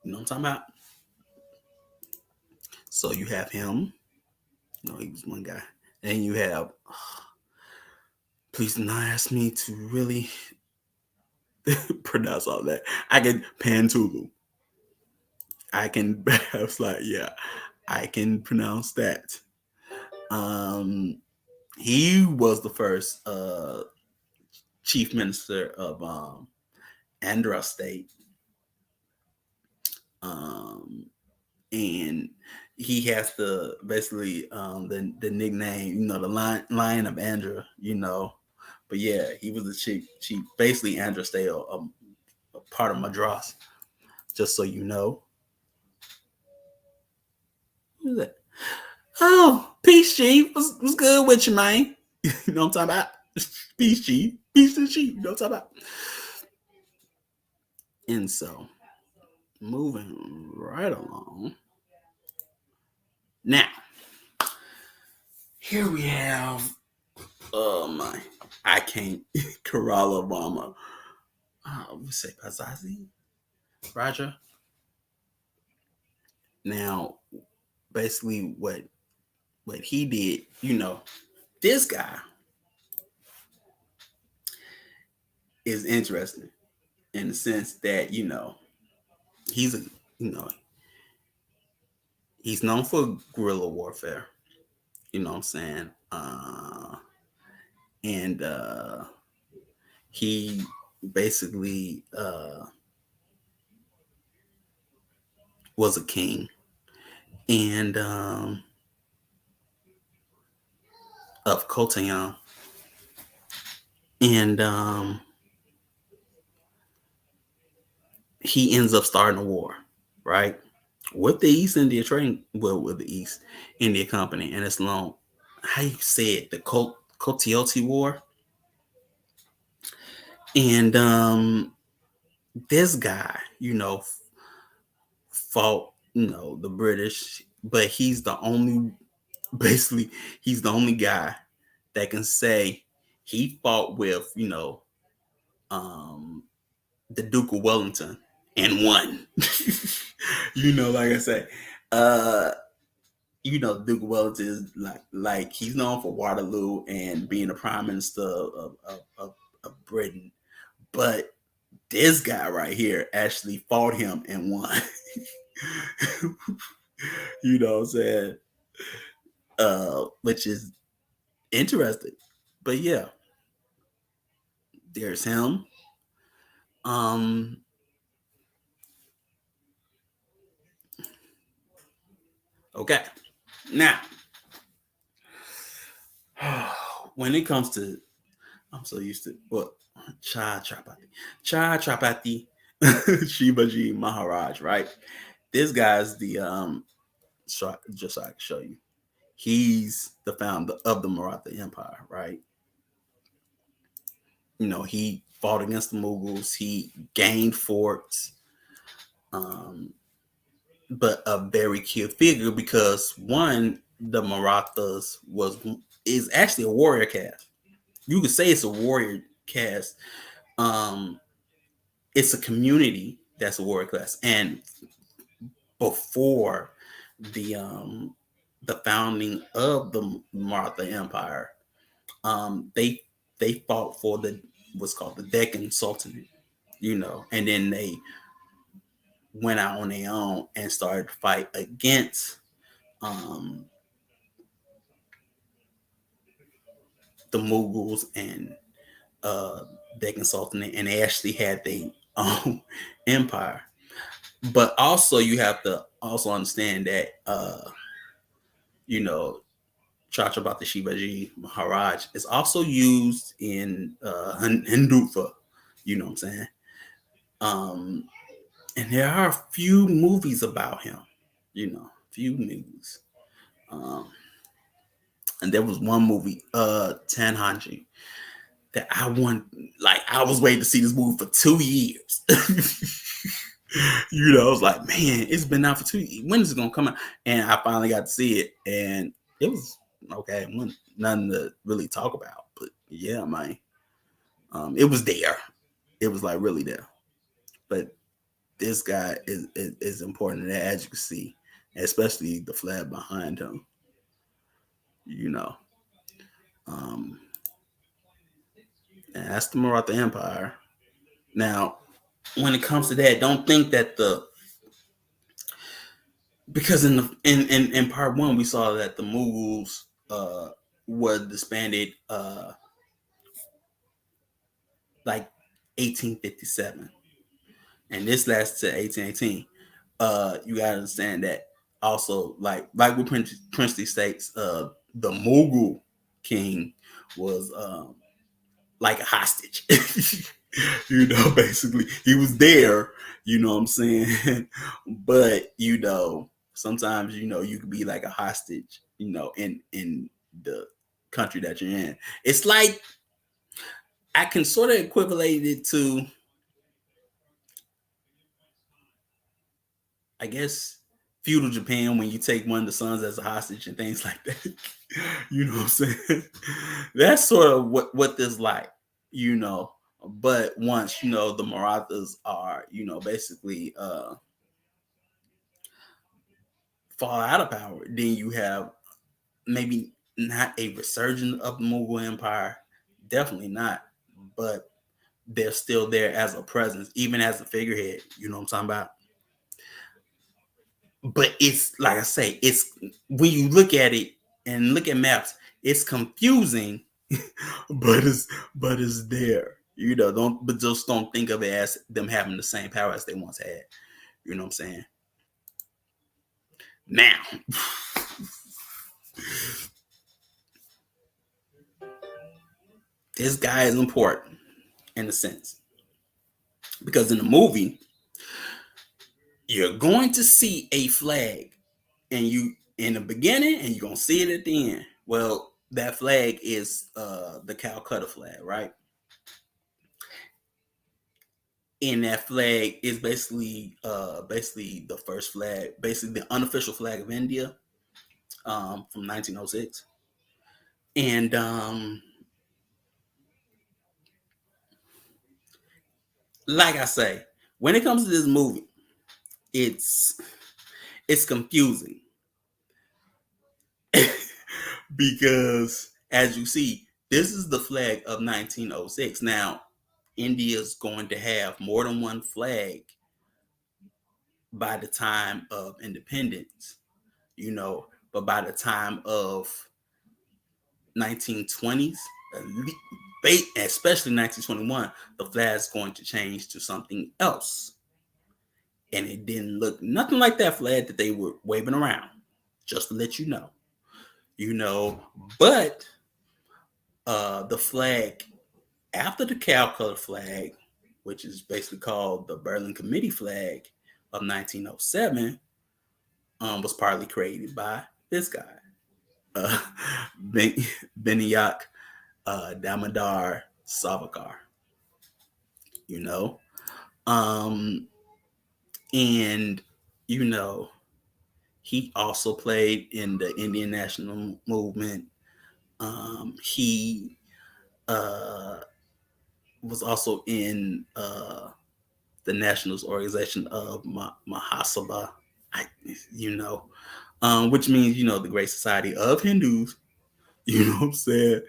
You know what I'm talking about? So you have him. He was one guy, and you have. Please do not ask me to really pronounce all that. I can Pantulu. I can perhaps like yeah, I can pronounce that. Um, he was the first chief minister of Andhra State, um, and he has the basically the nickname, the Lion of Andhra, But yeah, he was the chief basically Andhra State, a part of Madras. Just so you know, who's that? Oh, peace, chief. What's good with you, man? You know what I'm talking about? Peace, chief. Peace to chief. You know what I'm talking about? And so, moving right along. Now, here we have, oh my, I can't, Kerala Obama. We say Pazazi Raja. Now, basically, what he did, this guy, is interesting in the sense that, he's a, you know, he's known for guerrilla warfare, you know what I'm saying? And he basically was a king, and of Kotayan, and he ends up starting a war, right, with the East India Trading, well, with the East India Company, and it's long. How you say it? The Cotioti War, and this guy, fought, the British, but basically, he's the only guy that can say he fought with, um, the Duke of Wellington and won. Like I say, uh, Duke of Wellington is like he's known for Waterloo and being the prime minister of Britain, but this guy right here actually fought him and won. You know what I'm saying? Which is interesting. But yeah, there's him. Um, okay. Now, when it comes to, I'm so used to what Chai Trapati Shivaji Maharaj, right? This guy's the just so I can show you. He's the founder of the Maratha Empire, right? He fought against the Mughals. He gained forts, but a very key figure because one, the Marathas is actually a warrior caste. You could say it's a warrior caste. Um, it's a community that's a warrior class, and before the um, the founding of the Maratha Empire, they fought for the what's called the Deccan Sultanate, and then they went out on their own and started to fight against um, the Mughals and Deccan Sultanate, and they actually had their own empire. But also, you have to also understand that you know Chhatrapati Shivaji Maharaj is also used in Hindutva. You know what I'm saying? Um, and there are a few movies about him. Few movies. Um, and there was one movie, Tanhanji, that I was waiting to see this movie for 2 years. I was like, man, it's been out for 2 years. When is it gonna come out? And I finally got to see it, and it was okay. Nothing to really talk about, but yeah, man, it was there. It was like really there. But this guy is important, and as you can see, especially the flag behind him. You know, um, and that's the Maratha Empire. Now, when it comes to that, don't think that because in part one we saw that the Mughals were disbanded like 1857, and this lasts to 1818. You gotta understand that also, like with princely states, the Mughal king was like a hostage. Basically he was there, you know what I'm saying? But sometimes you could be like a hostage, in the country that you're in. It's like I can sort of equivalent it to, I guess, feudal Japan when you take one of the sons as a hostage and things like that. You know what I'm saying? That's sort of what this like. But once the Marathas are basically fall out of power, then you have maybe not a resurgence of the Mughal Empire, definitely not, but they're still there as a presence, even as a figurehead. You know what I'm talking about? But it's like I say, it's when you look at it and look at maps, it's confusing, but it's there. You know, don't but just don't think of it as them having the same power as they once had. You know what I'm saying? Now, this guy is important in a sense because in the movie, you're going to see a flag, and you in the beginning, and you're gonna see it at the end. Well, that flag is the Calcutta flag, right? And that flag is basically the first flag, basically the unofficial flag of India from 1906. And like I say, when it comes to this movie, it's it's confusing because as you see, this is the flag of 1906. Now, India's going to have more than one flag by the time of independence, but by the time of 1920s, especially 1921, the flag's going to change to something else. And it didn't look nothing like that flag that they were waving around, just to let you know. You know, but the flag after the Calcutta flag, which is basically called the Berlin Committee flag of 1907, was partly created by this guy, uh, ben- Binayak Damodar Savakar. You know, um, and you know he also played in the Indian national movement. He uh, was also in the Nationalist Organization of Mahasabha, I, you know, which means the Great Society of Hindus. You know what I'm saying?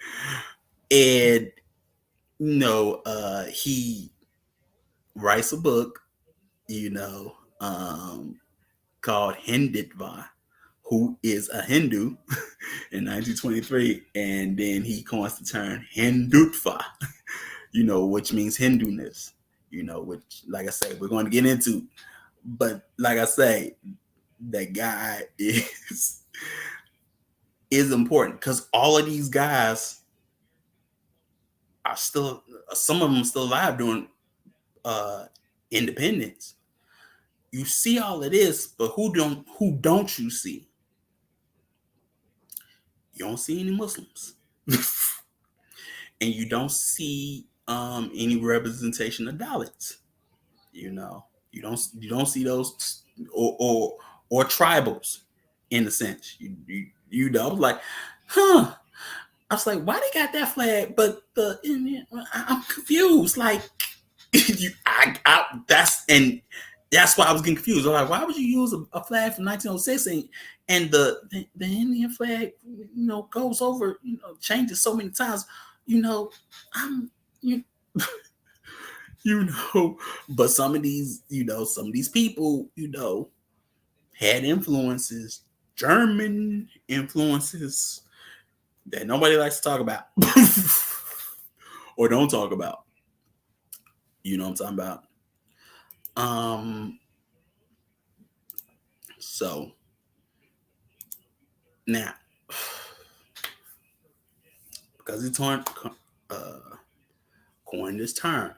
And he writes a book, you know, called Hindutva, who is a Hindu in 1923, and then he coins the term Hindutva, which means Hinduness, which, like I say, we're going to get into. But like I say, that guy is important because all of these guys are still, some of them still alive during uh, independence. You see all of this, but who don't you see? You don't see any Muslims, and you don't see any representation of Dalits. You don't see those or tribals in a sense. I was like, huh. I was like, why they got that flag? But the Indian, I'm confused. Like, that's why I was getting confused. I'm like, why would you use a flag from 1906 and the Indian flag, goes over, changes so many times, I'm you you know, but some of these people, had influences, German influences that nobody likes to talk about or don't talk about. You know what I'm talking about? Um, so now, because he uh, coined this term.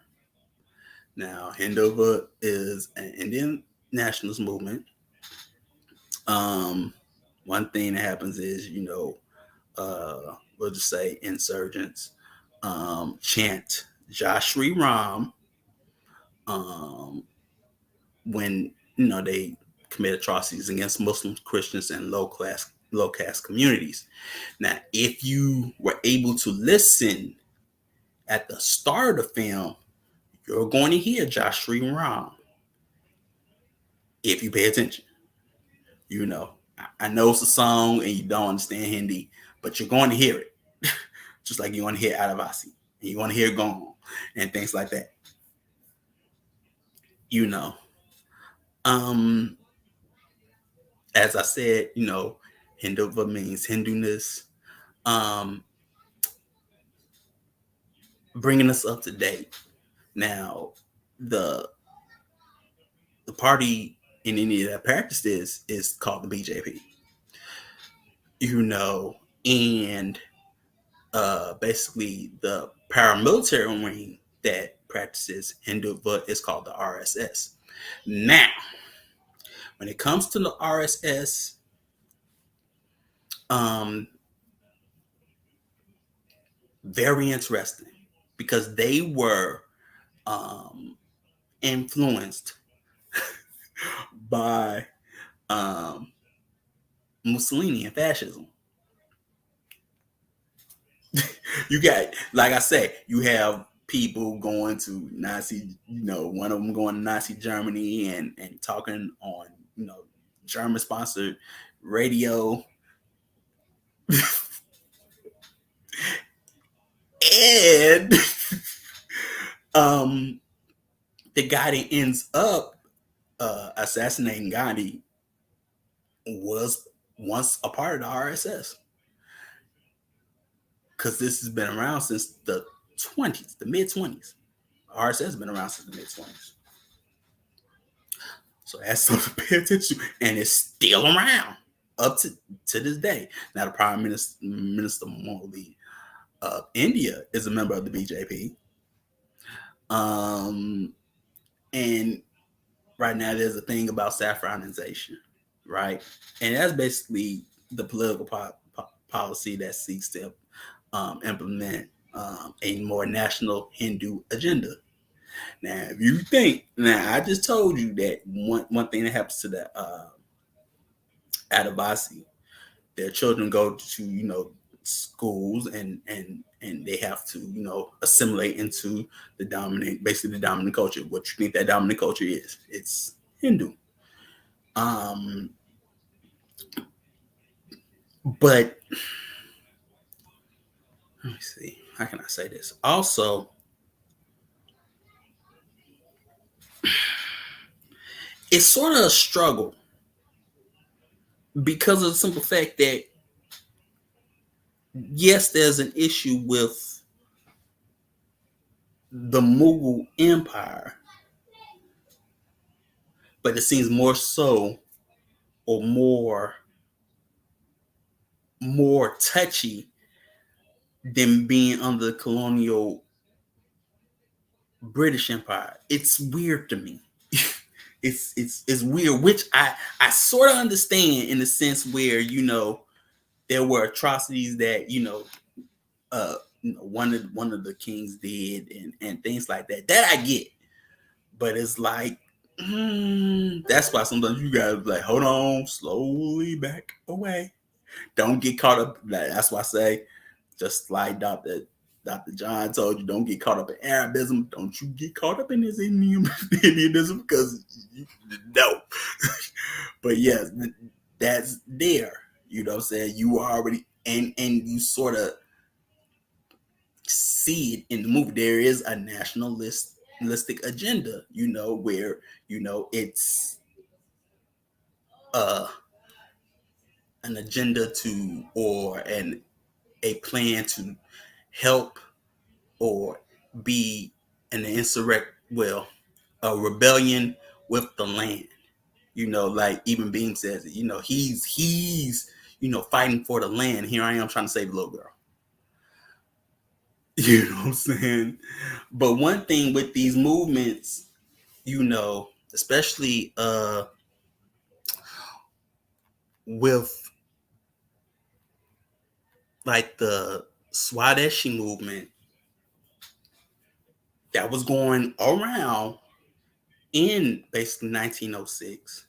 Now, Hinduva is an Indian nationalist movement. Um, One thing that happens is, we'll just say insurgents chant Jai Shri Ram um, when they commit atrocities against Muslims, Christians, and low caste communities. Now, if you were able to listen at the start of the film, you're going to hear Jai Shri Ram if you pay attention. I know it's a song and you don't understand Hindi, but you're going to hear it, just like you want to hear Adivasi and you want to hear Gong. and things like that. You know, um, as I said, Hinduva means Hinduness. Um, bringing us up to date. Now, the the party in India that practiced this is called the BJP. And basically the paramilitary wing that practices Hinduva is called the RSS. Now, when it comes to the RSS, um, very interesting because they were influenced by um, Mussolini and fascism. You got, like I said, you have people going to Nazi, one of them going to Nazi Germany and talking on, German sponsored radio. And um, the guy that ends up assassinating Gandhi was once a part of the RSS. Because this has been around since the 20s, the mid 20s. RSS has been around since the mid 20s. So that's something to pay attention to. And it's still around up to this day. Now, the Prime Minister Modi of India is a member of the BJP. And right now, there's a thing about saffronization, right? And that's basically the political policy that seeks to implement a more national Hindu agenda. Now, if you think, I just told you that one thing that happens to the Adivasi, their children go to schools and they have to assimilate into basically the dominant culture. What you think that dominant culture is? It's Hindu. But let me see. How can I say this? Also, it's sort of a struggle because of the simple fact that yes, there's an issue with the Mughal Empire, but it seems more so or more touchy than being under the colonial British Empire. It's weird to me. it's weird, which I sort of understand in the sense where there were atrocities that one of the kings did and things like that. That I get, but it's like that's why sometimes you gotta like hold on, slowly back away. Don't get caught up. That's why I say just like Dr. John told you, don't get caught up in Arabism. Don't you get caught up in this Indianism because no. But yes, that's there. You know what I'm saying? You already and you sort of see it in the movie. There is a nationalistic agenda, where it's uh an agenda to or a plan to help or be an a rebellion with the land. Like even Beam says it, he's fighting for the land. Here I am trying to save the little girl. You know what I'm saying? But one thing with these movements, especially with like the Swadeshi movement that was going around in basically 1906,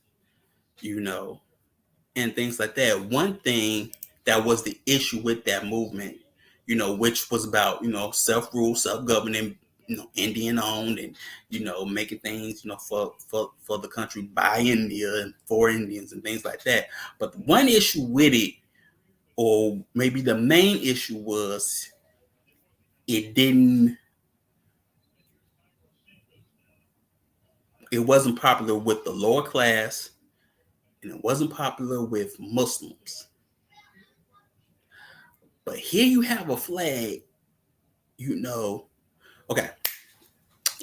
and things like that. One thing that was the issue with that movement, which was about, self-rule, self-governing, Indian owned and, making things, for the country by India and for Indians and things like that. But the one issue with it, or maybe the main issue was it didn't It wasn't popular with the lower class, and it wasn't popular with Muslims. But here you have a flag, you know. Okay,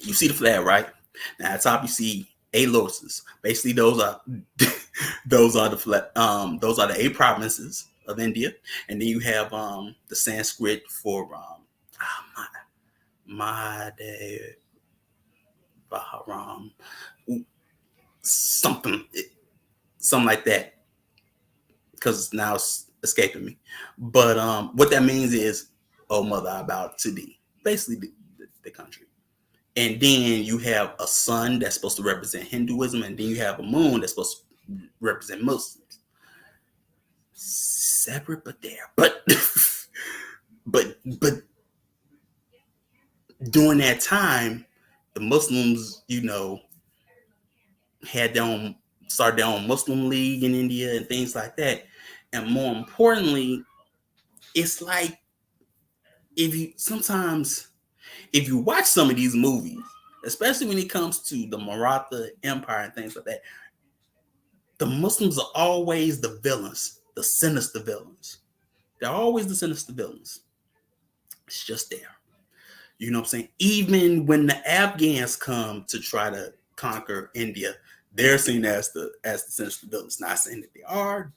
you see the flag, right? Now at the top you see eight losses. Basically, those are those are the those are the eight provinces of India, and then you have the Sanskrit for Made Baharam, something something like that, because now it's escaping me. But what that means is, "Oh mother, I bow to thee." Basically, the country. And then you have a sun that's supposed to represent Hinduism, and then you have a moon that's supposed to represent Muslims. Separate but there. But during that time, the Muslims, had their own started their own Muslim league in India and things like that. And more importantly, it's like if you watch some of these movies, especially when it comes to the Maratha Empire and things like that, the Muslims are always the villains, the sinister villains. They're always the sinister villains. It's just there. You know what I'm saying? Even when the Afghans come to try to conquer India, they're seen as the sinister villains. Not saying that they are,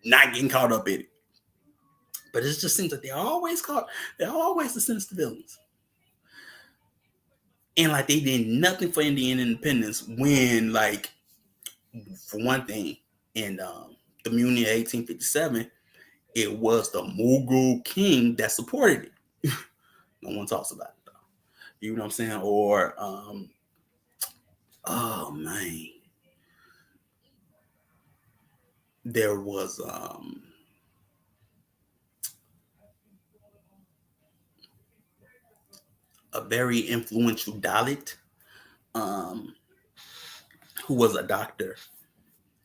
not getting caught up in it. But it just seems that they're always the sinister villains. And like they did nothing for Indian independence when, like, for one thing, in the Mutiny of 1857, it was the Mughal king that supported it. No one talks about it though. You know what I'm saying? Or oh man, there was a very influential Dalit um, who was a doctor,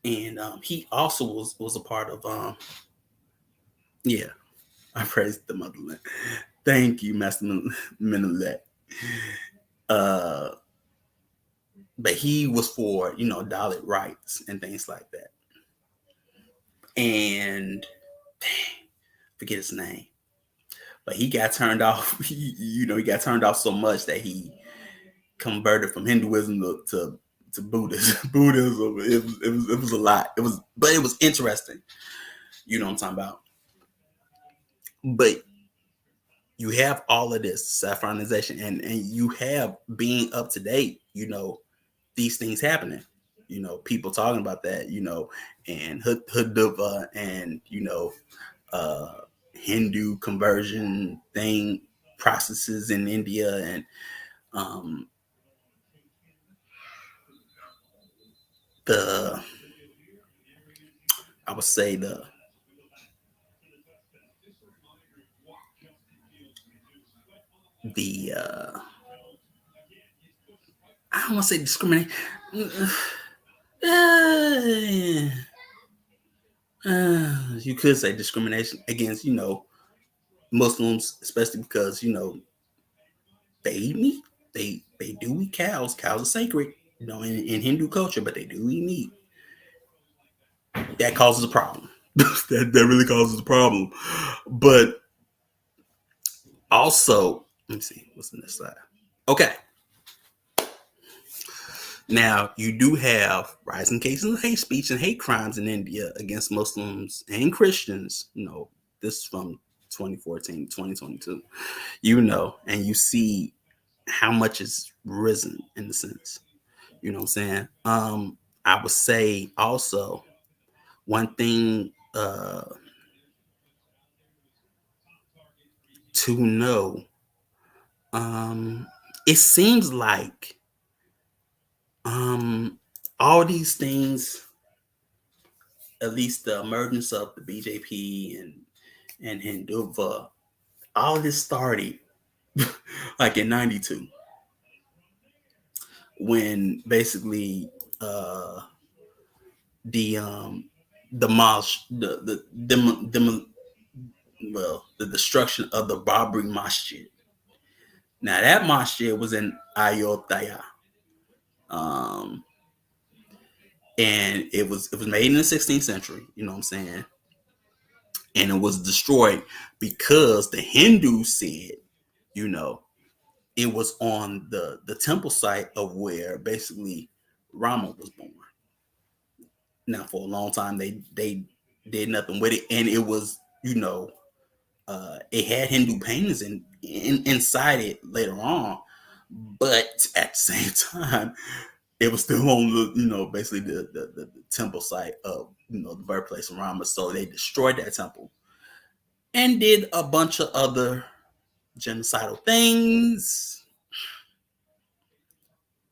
and he also was a part of yeah. I praise the motherland. Thank you, Master Minilet. Uh, but he was for Dalit rights and things like that. And dang, forget his name, but he got turned off. He got turned off so much that he converted from Hinduism to Buddhism. Buddhism. It was a lot. But it was interesting. You know what I'm talking about. But you have all of this saffronization, and you have being up to date. These things happening. People talking about that. And Hudva and uh, Hindu conversion thing processes in India, and um, the I would say the I don't want to say discriminate. You could say discrimination against Muslims, especially because they eat meat. They do eat cows. Cows are sacred, in Hindu culture, but they do eat meat. That causes a problem. that really causes a problem. But also, let me see what's the next slide. Okay, now you do have rising cases of hate speech and hate crimes in India against Muslims and Christians. This is from 2014 to 2022. And you see how much it's risen in the sense. You know what I'm saying? I would say also one thing to know. It seems like all these things, at least the emergence of the BJP and Hinduva, all this started like in '92, when basically the demolish the destruction of the Masjid. Now that Masjid was in Ayodhya, Um, and it was made in the 16th century. You know what I'm saying? And it was destroyed because the Hindus said, you know, it was on the temple site of where basically Rama was born. Now, for a long time, they did nothing with it, and it was, it had Hindu paintings inside it later on, but at the same time, it was still on basically the temple site of the birthplace of Rama. So they destroyed that temple and did a bunch of other genocidal things.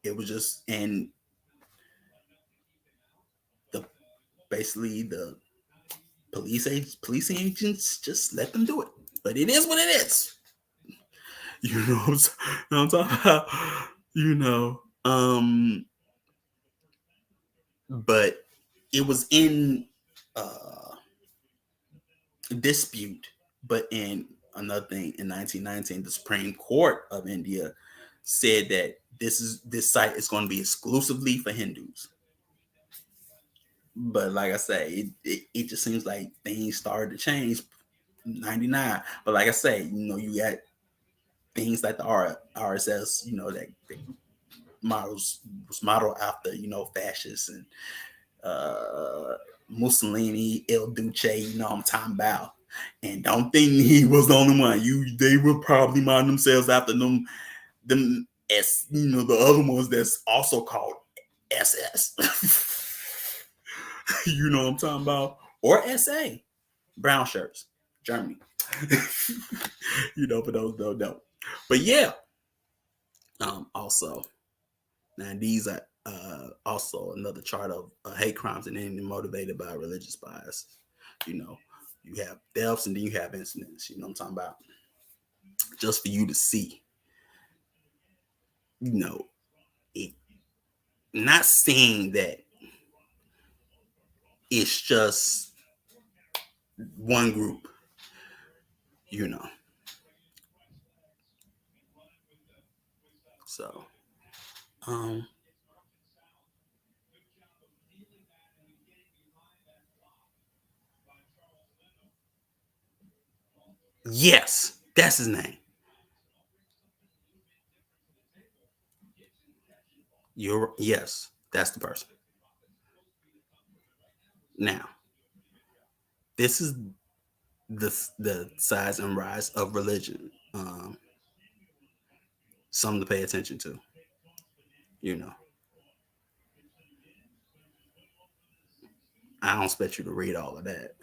It was just and the basically the police agents just let them do it. But it is what it is. You know what I'm talking about? You know. But it was in uh dispute. But in another thing, in 1919, the Supreme Court of India said that this site is going to be exclusively for Hindus. But like I say, it just seems like things started to change 99. But like I say, you got things like the RSS, that models was modeled after, fascists and uh Mussolini, El Duce, I'm talking about. And don't think he was the only one. They will probably model themselves after them as the other ones that's also called SS. You know what I'm talking about? Or SA, brown shirts, Germany. For those that don't. But yeah, also now these are also another chart of hate crimes and anything motivated by religious bias. You know, you have deaths and then you have incidents. You know what I'm talking about? Just for you to see. You know, it, not saying that it's just one group. You know, so um, yes, that's his name. Yes, that's the person. Now, this is the size and rise of religion. Something to pay attention to. You know, I don't expect you to read all of that,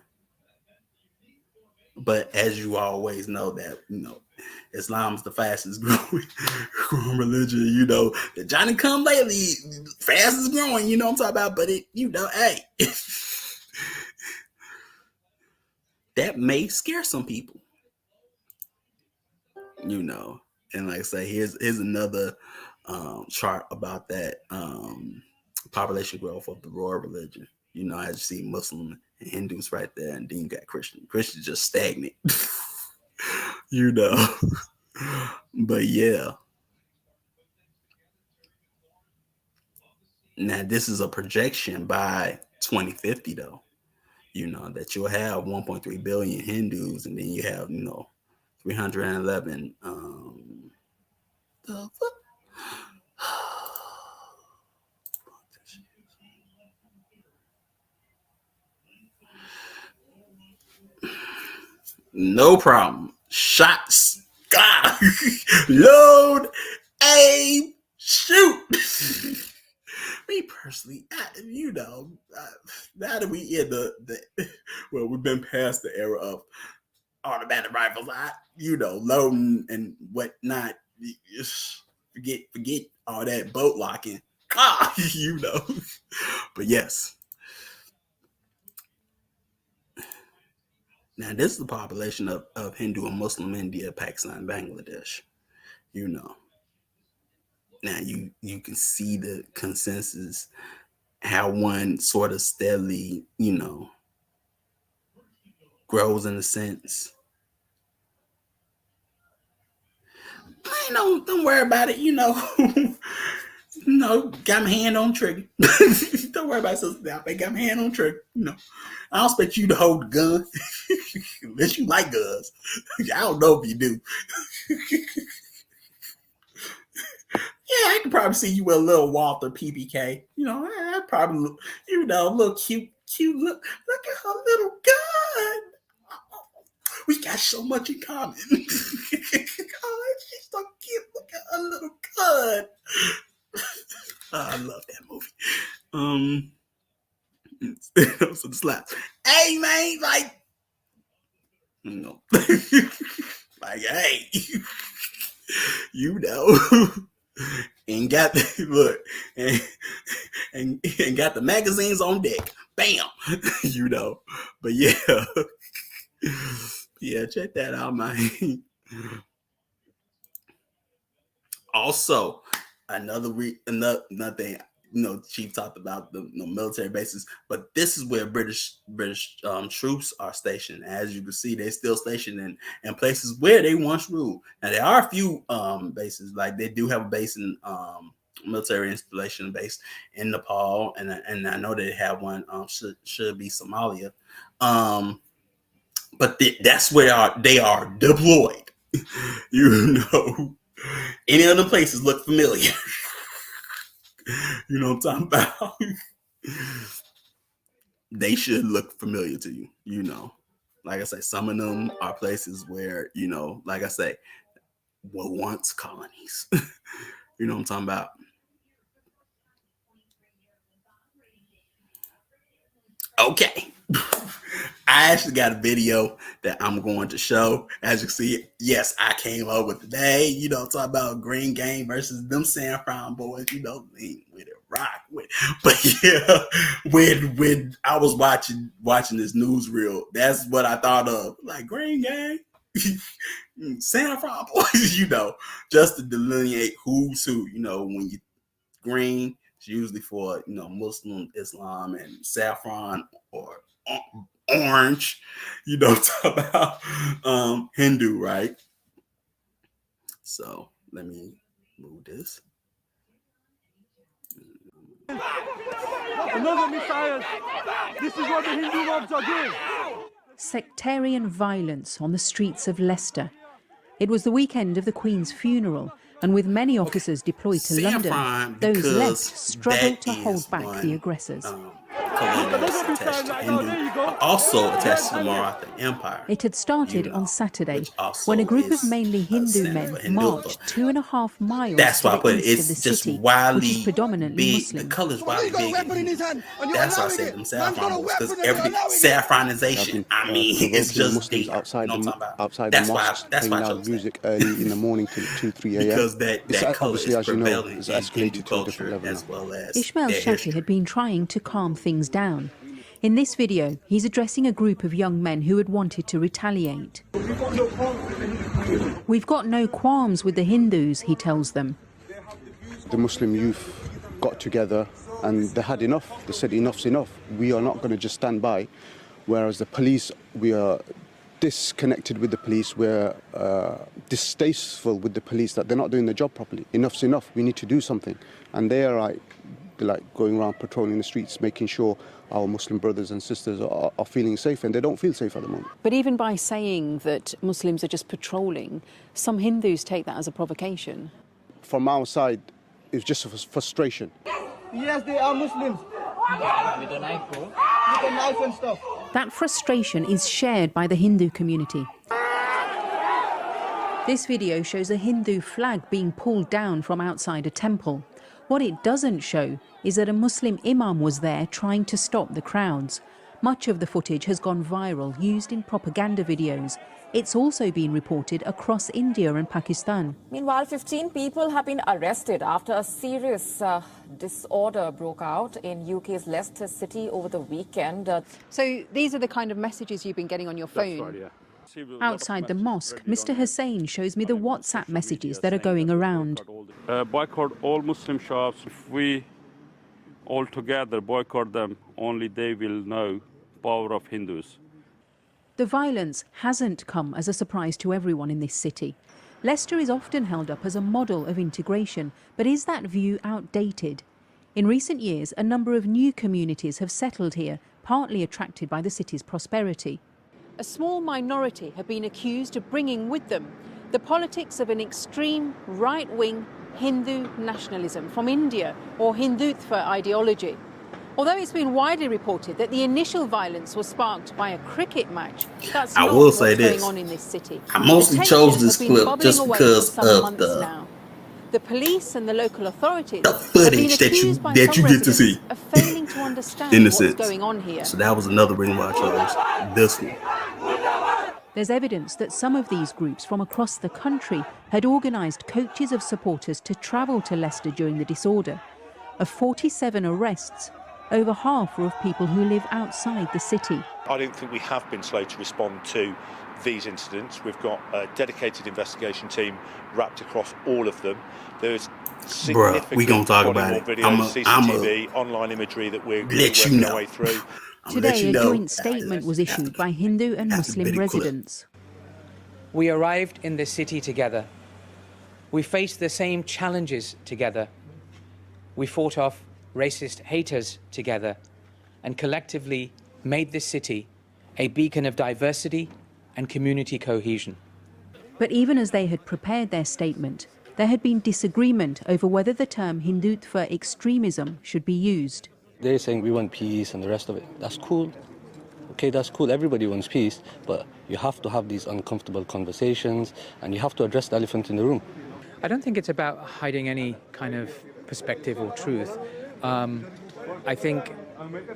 but as you always know that Islam's the fastest growing religion. The Johnny come lately, fastest growing. You know what I'm talking about, but hey, that may scare some people. you know. And like I say, here's another chart about that population growth of the royal religion. As you see Muslim and Hindus right there, and then you got Christian. Christians just stagnant. you know. But yeah. Now this is a projection by 2050 though. That you'll have 1.3 billion Hindus, and then you have 311 no problem. Shots. God. Load. Aim. Shoot. Me personally, now that we in well, we've been past the era of automatic rifles. Loading and whatnot. Forget all that boat locking. Ah, But yes. Now this is the population of Hindu and Muslim India, Pakistan, Bangladesh. You know. Now you can see the consensus, how one sort of steadily, grows in a sense. Don't worry about it. No, got my hand on trigger. Don't worry about Sister Down. I got my hand on trigger. I don't expect you to hold the gun unless you like guns. I don't know if you do. Yeah, I could probably see you with a little Walther PPK. I probably look, little cute. Look at her little gun. We got so much in common. Oh, she's so cute. Look at her little gun. I love that movie. So the slaps. Hey man, like hey, and got look and got the magazines on deck. Bam, But yeah, yeah, check that out, man. Also, another thing, Chief talked about the military bases, but this is where British troops are stationed. As you can see, they're still stationed in places where they once ruled. Now there are a few bases, like they do have a base in military installation base in Nepal, and I know they have one should be Somalia, but that's where they are deployed. Any other places look familiar. You know what I'm talking about? They should look familiar to you. Like I say, some of them are places where, like I say, were once colonies. You know what I'm talking about? Okay. I actually got a video that I'm going to show. As you see, yes, I came up with today. Talk about Green Game versus them San Fran boys. Lean with it, rock with it. But yeah, when I was watching this newsreel, that's what I thought of. Like Green Game, San Fran boys. Just to delineate who's who. When you green, it's usually for Muslim, Islam, and saffron or orange, talk about Hindu, right? So let me move this. Another missile. This is what the Hindu mobs are doing. Sectarian violence on the streets of Leicester. It was the weekend of the Queen's funeral, and with many officers deployed to London, those left struggled to hold back the aggressors. Attached to Hindu, also attached to the Maratha Empire. It had started on Saturday when a group of mainly Hindu men marched 2.5 miles That's why I put it. East of It's the just city, wildly which is predominantly big. Muslim. The color's wildly big. That's why I say them saffron because everything saffronization. I mean, it's just Muslims there. outside Outside the mosque, playing loud music early in the morning till 2-3 a.m. Because that color obviously, is as you know, prevailing is in escalated Hindu to a different level as now. well as Ismail Shaki had been trying to calm things down. In this video, he's addressing a group of young men who had wanted to retaliate. We've got no qualms with the Hindus, he tells them. The Muslim youth got together and they had enough. They said enough's enough. We are not going to just stand by. Whereas the police, we are disconnected with the police. We're distasteful with the police that they're not doing their job properly. Enough's enough. We need to do something. And they are like going around patrolling the streets, making sure our Muslim brothers and sisters are feeling safe, and they don't feel safe at the moment. But even by saying that Muslims are just patrolling, some Hindus take that as a provocation. From our side, it's just a frustration. Yes, they are Muslims. With a knife, bro. With a knife and stuff. That frustration is shared by the Hindu community. This video shows a Hindu flag being pulled down from outside a temple. What it doesn't show is that a Muslim imam was there trying to stop the crowds. Much of the footage has gone viral, used in propaganda videos. It's also been reported across India and Pakistan. Meanwhile, 15 people have been arrested after a serious disorder broke out in UK's Leicester city over the weekend. So these are the kind of messages you've been getting on your phone? That's right, yeah. Outside the mosque, Mr. Hussain shows me the WhatsApp messages that are going around. Boycott all Muslim shops. If we all together boycott them, only they will know power of Hindus. The violence hasn't come as a surprise to everyone in this city. Leicester is often held up as a model of integration, but is that view outdated? In recent years, a number of new communities have settled here, partly attracted by the city's prosperity. A small minority have been accused of bringing with them the politics of an extreme right-wing Hindu nationalism from India or Hindutva ideology. Although it's been widely reported that the initial violence was sparked by a cricket match, that's not what's going on in this city. I mostly chose this clip just because of now. The police and the local authorities the footage that you get to see of failing to understand in the what's sense. going on here. So that was another reason why I chose this one. There's evidence that some of these groups from across the country had organised coaches of supporters to travel to Leicester during the disorder. Of 47 arrests, over half were of people who live outside the city. I don't think we have been slow to respond to these incidents. We've got a dedicated investigation team wrapped across all of them. There's significant we gonna talk about it. Videos, CCTV, online imagery that we're working our way through. Today, a joint statement was issued by Hindu and Muslim residents. We arrived in this city together. We faced the same challenges together. We fought off racist haters together and collectively made this city a beacon of diversity and community cohesion. But even as they had prepared their statement, there had been disagreement over whether the term Hindutva extremism should be used. They're saying we want peace and the rest of it. That's cool. Okay, that's cool. Everybody wants peace, but you have to have these uncomfortable conversations and you have to address the elephant in the room. I don't think it's about hiding any kind of perspective or truth. I think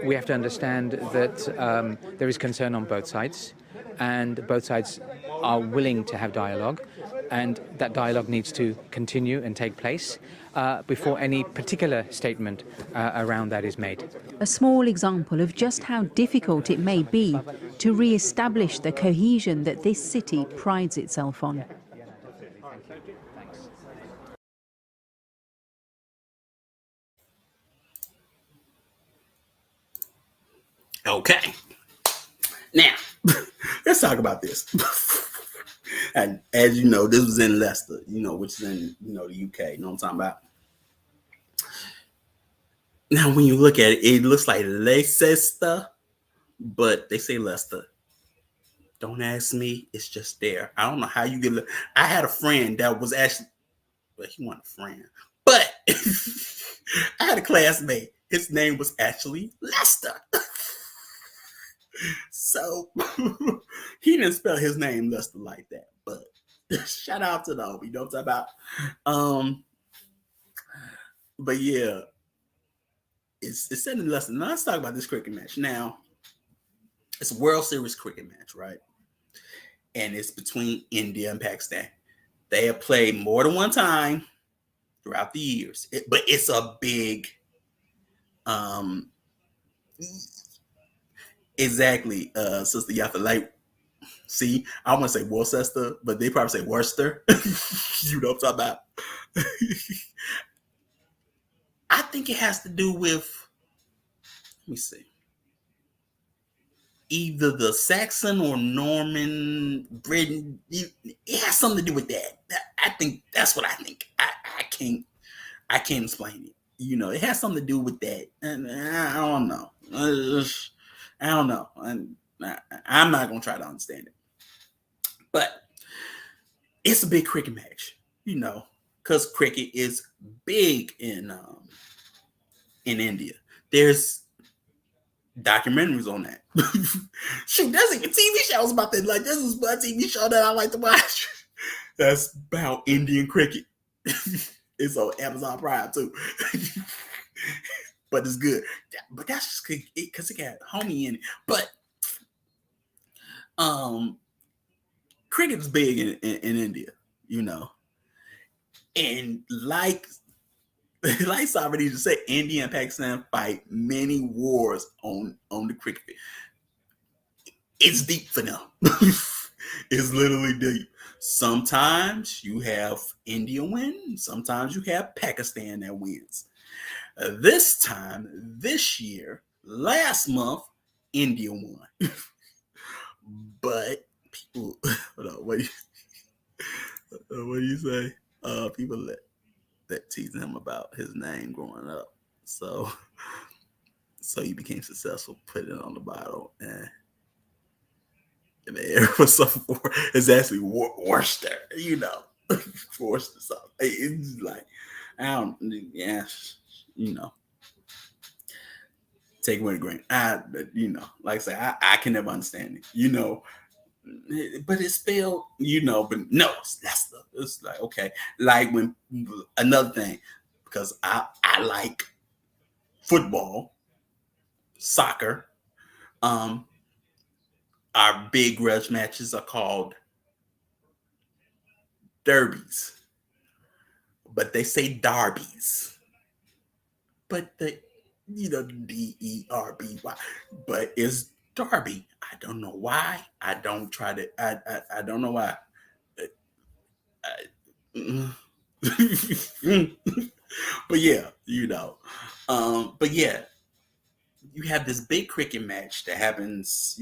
we have to understand that there is concern on both sides, and both sides are willing to have dialogue, and that dialogue needs to continue and take place before any particular statement around that is made. A small example of just how difficult it may be to re-establish the cohesion that this city prides itself on. Okay. Now, let's talk about this. And as you know, this was in Leicester, which is in, the UK. You know what I'm talking about? Now, when you look at it, it looks like Leicester, but they say Leicester. Don't ask me. It's just there. I don't know how you get. I had a friend that was actually, well, he wasn't a friend, but I had a classmate. His name was actually Leicester. So he didn't spell his name Leicester like that, but shout out to the homie, you know what I'm talking about? But yeah, it's set in Leicester. Now let's talk about this cricket match. Now, it's a World Series cricket match, right? And it's between India and Pakistan. They have played more than one time throughout the years, but it's a big exactly, Sister Yafa. Like, see, I want to say Worcester, but they probably say Worcester. You know what I'm talking about? I think it has to do with, let me see, either the Saxon or Norman, Britain. It has something to do with that. I think that's what I think. I can't explain it. It has something to do with that. And I don't know. I don't know. I'm not going to try to understand it. But it's a big cricket match, because cricket is big in India. There's documentaries on that. Shoot, there's even TV shows about that. Like, this is one TV show that I like to watch. That's about Indian cricket. It's on Amazon Prime, too. But it's good. But that's just because it got homie in it. But cricket's big in India, and like somebody just said, India and Pakistan fight many wars on the cricket field. It's deep for them. It's literally deep. Sometimes you have India win. Sometimes you have Pakistan that wins. This year, last month, India won. But people, hold on, wait. what do you say? People that teasing him about his name growing up. So he became successful, put it on the bottle, and the Air was for it's actually Worcester, Worcester. So it's like I don't, yeah, take it with a grain. Like I say, I can never understand it, but it's spelled, but no, that's it's like, okay, like when another thing, because I like football, soccer. Our big grudge matches are called derbies, but they say derbies. But DERBY, but it's Derby. I don't know why. I don't try to. I don't know why. But yeah, But yeah, you have this big cricket match that happens,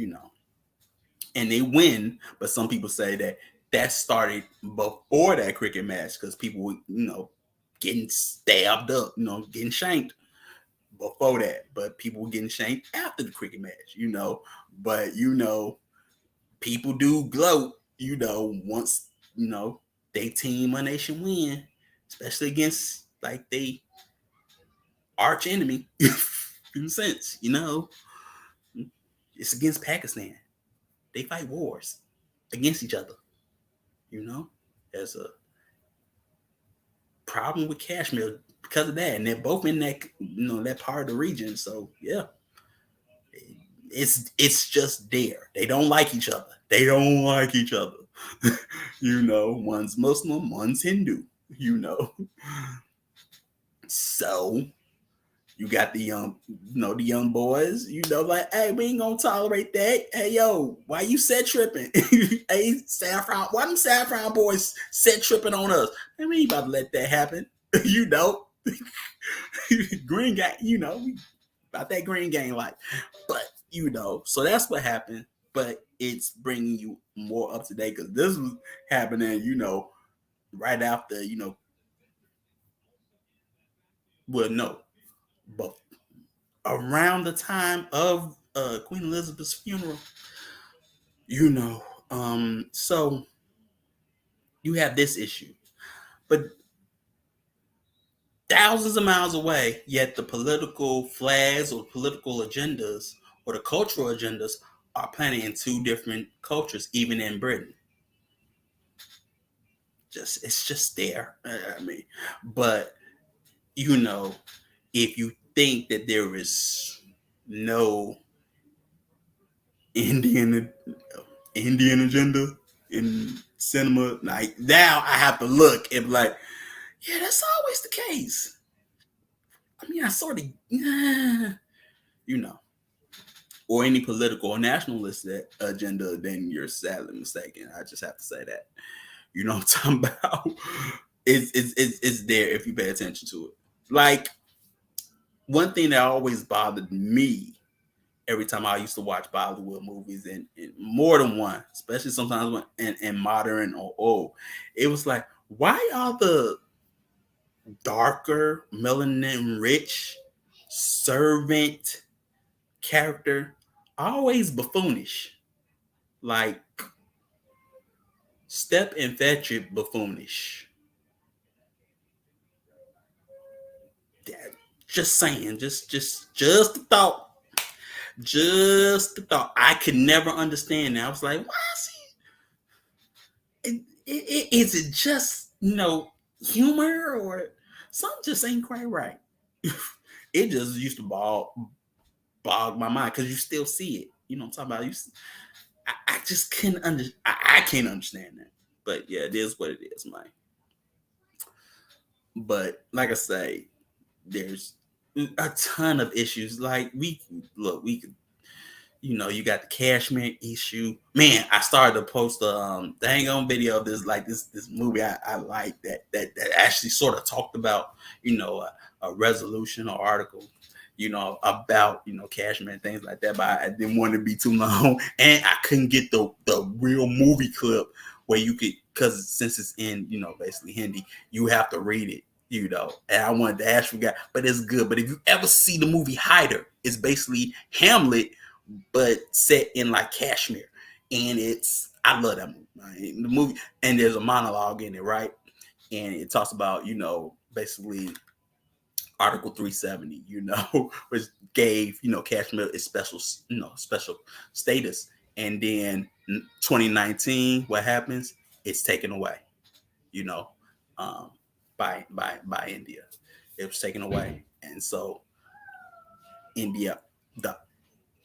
and they win. But some people say that started before that cricket match because people, getting stabbed up, getting shanked before that. But people were getting shanked after the cricket match, But people do gloat, once they team or nation win, especially against like they arch enemy. In a sense, it's against Pakistan. They fight wars against each other. There's a problem with Kashmir because of that, and they're both in that that part of the region. So yeah, it's just there. They don't like each other. One's Muslim, one's Hindu. So you got the young boys, like, hey, we ain't gonna tolerate that. Hey, yo, why you set tripping? Hey, Saffron, why them Saffron boys set tripping on us? And we ain't about to let that happen. Green gang, about that green gang life. But, so that's what happened. But it's bringing you more up to date because this was happening, right after, well, no, but around the time of Queen Elizabeth's funeral, so you have this issue, but thousands of miles away, yet the political flags or political agendas or the cultural agendas are planted in two different cultures, even in Britain. It's just there. But if you think that there is no Indian agenda in cinema, like now I have to look and be like, yeah, that's always the case. I sort of, or any political or nationalist agenda, then you're sadly mistaken. I just have to say that. You know what I'm talking about? It's there if you pay attention to it. Like, one thing that always bothered me every time I used to watch Bollywood movies, and more than one, especially sometimes when in modern or old, it was like, why are the darker, melanin rich servant character always buffoonish? Like, Step and Fetchit buffoonish. Just saying, just a thought. Just a thought. I could never understand that. I was like, why is he? Is it just humor or something just ain't quite right? It just used to bog my mind because you still see it. You know what I'm talking about? I just couldn't I can't understand that. But yeah, it is what it is, man. But like I say, there's a ton of issues. Like we could, you got the Kashmir issue. Man, I started to post the hang on video of this movie I like that actually sort of talked about a resolution or article about Kashmir and things like that. But I didn't want to be too long, and I couldn't get the real movie clip where you could, because since it's in, basically Hindi, you have to read it, and I wanted to ask you guys, but it's good. But if you ever see the movie Hyder, it's basically Hamlet, but set in like Kashmir. And I love that movie. Right? The movie, and there's a monologue in it, right? And it talks about, basically Article 370, which gave, Kashmir its special status. And then 2019, what happens? It's taken away, by India. It was taken away. And so India, the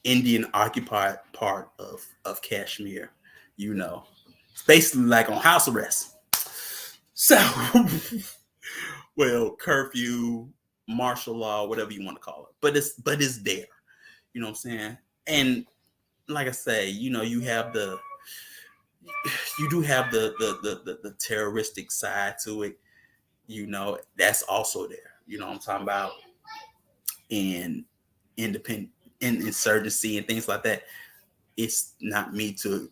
Indian occupied part of Kashmir, it's basically like on house arrest. So, well, curfew, martial law, whatever you want to call it, but it's there. You know what I'm saying? And like I say, you do have the terroristic side to it. That's also there. You know what I'm talking about? And independent and insurgency and things like that. It's not me to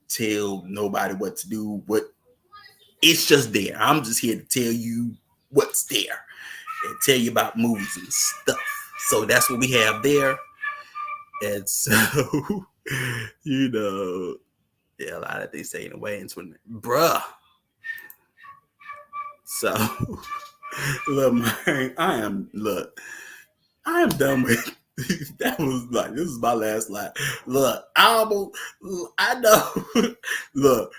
tell nobody what to do. It's just there. I'm just here to tell you what's there and tell you about movies and stuff. So that's what we have there. And so, a lot of things taken away in 20 minutes. Bruh. So, look, man, I am done with that. Was like, this is my last line. Look, I know. Look,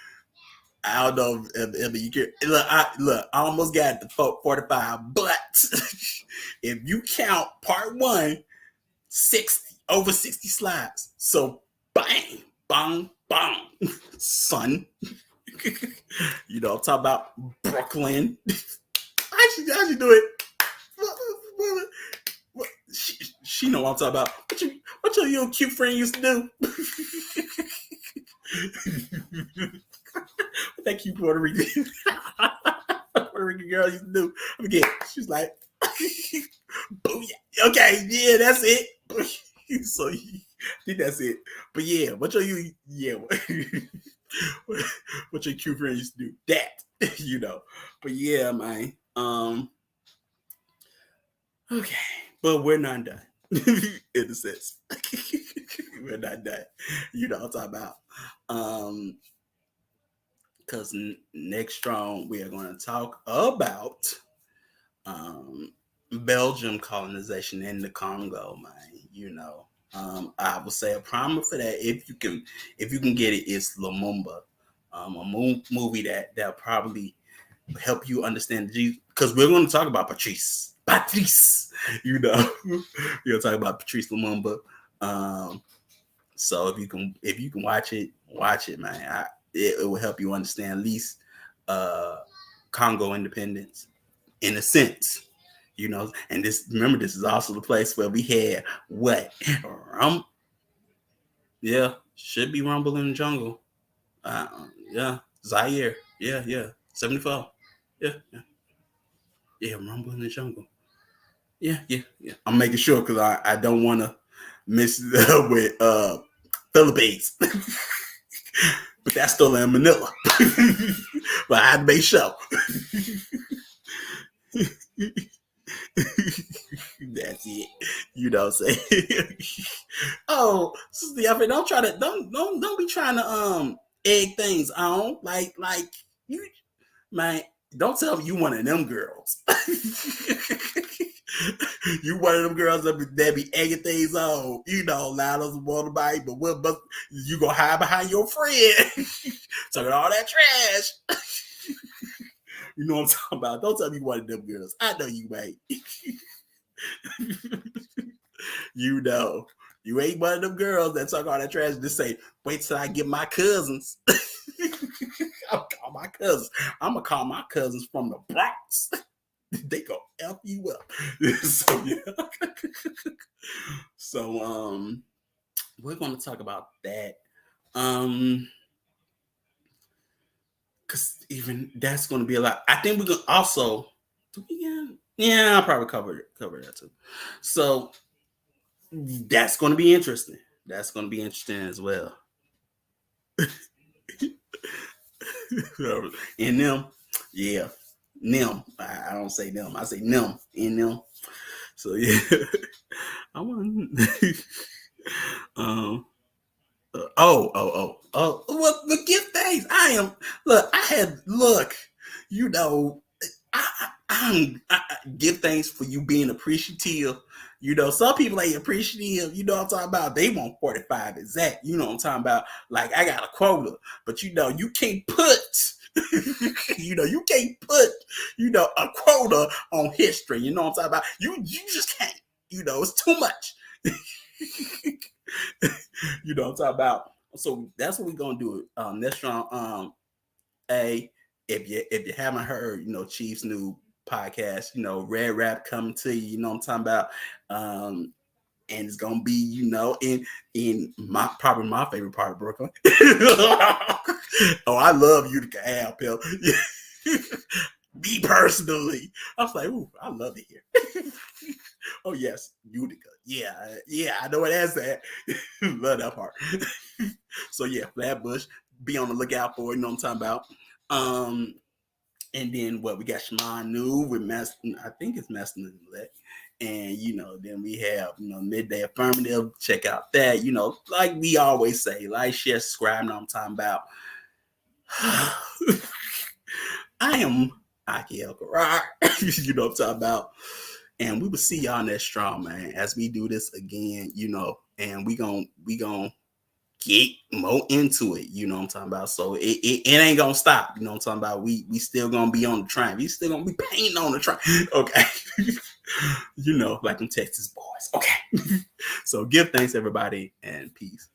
I don't know if you care. Look, I almost got the 45, but if you count part 1, 60, over 60 slides. So bang, bang, bang, son. I'm talking about Brooklyn. How'd you do it? She know what I'm talking about. What your little cute friend used to do? What that cute Puerto Rican girl used to do? I forget. She's like, booyah. Okay, yeah, that's it. So I think that's it. But yeah, what your cute friend used to do? That, But yeah, man. Okay, but we're not done. In a sense. We're not done. You know what I'm talking about. Because next strong we are going to talk about Belgium colonization in the Congo, man. I would say a primer for that, if you can get it, is Lumumba, a movie that'll probably help you understand because we're going to talk about Patrice. We're going to talk about Patrice Lumumba. So if you can watch it, man. It will help you understand at least Congo independence in a sense. And this is also the place where we had what? Should be Rumble in the Jungle. Zaire. 74. Rumble in the Jungle. Yeah. I'm making sure because I don't want to miss with Philippines. But that's still in Manila. But I had to make sure. That's it. You know what I'm saying? Oh, Sister Yaffe, don't be trying to egg things on. Like you, man, don't tell me you one of them girls. You one of them girls that be egging things on, loud as a water bite, but you gonna hide behind your friend, talking all that trash. You know what I'm talking about? Don't tell me one of them girls. I know you ain't. You ain't one of them girls that talk all that trash and just say, wait till I get my cousins. I'm gonna call my cousins from the Bronx. They gonna F you up. So yeah. So we're gonna talk about that. Because even that's gonna be a lot. I think we're gonna also I'll probably cover that too. So that's gonna be interesting. That's gonna be interesting as well. In them, yeah. Them. I don't say them. I say them. In them. So yeah. I want well, but give thanks. You know, I give thanks for you being appreciative. You know, some people ain't appreciative. You know what I'm talking about? They want 45 exact. You know what I'm talking about? Like, I got a quota, but you know, you can't put, you can't put, a quota on history. You know what I'm talking about? You just can't. You know, it's too much. You know what I'm talking about? So that's what we're gonna do. Next round. If you haven't heard, Chief's new podcast, Red Rap coming to you, you know what I'm talking about. And it's gonna be, in probably my favorite part of Brooklyn. Oh, I love Utica Ave, Pill. Me personally, I was like, ooh, I love it here. Oh yes, Utica. Yeah, I know it has that. Love that part. So yeah, Flatbush. Be on the lookout for it. You know what I'm talking about. And then we got Shimon New with I think it's Masjid. And then we have Midday Affirmative. Check out that. Like we always say, like, share, subscribe. You know what I'm talking about. I am Achi El Karar. You know what I'm talking about. And we will see y'all next strong, man, as we do this again, and we gon' get more into it, you know what I'm talking about. So it ain't gonna stop, you know what I'm talking about. We still gonna be on the train. We still gonna be painting on the train. Okay. Like them Texas boys. Okay. So give thanks, everybody, and peace.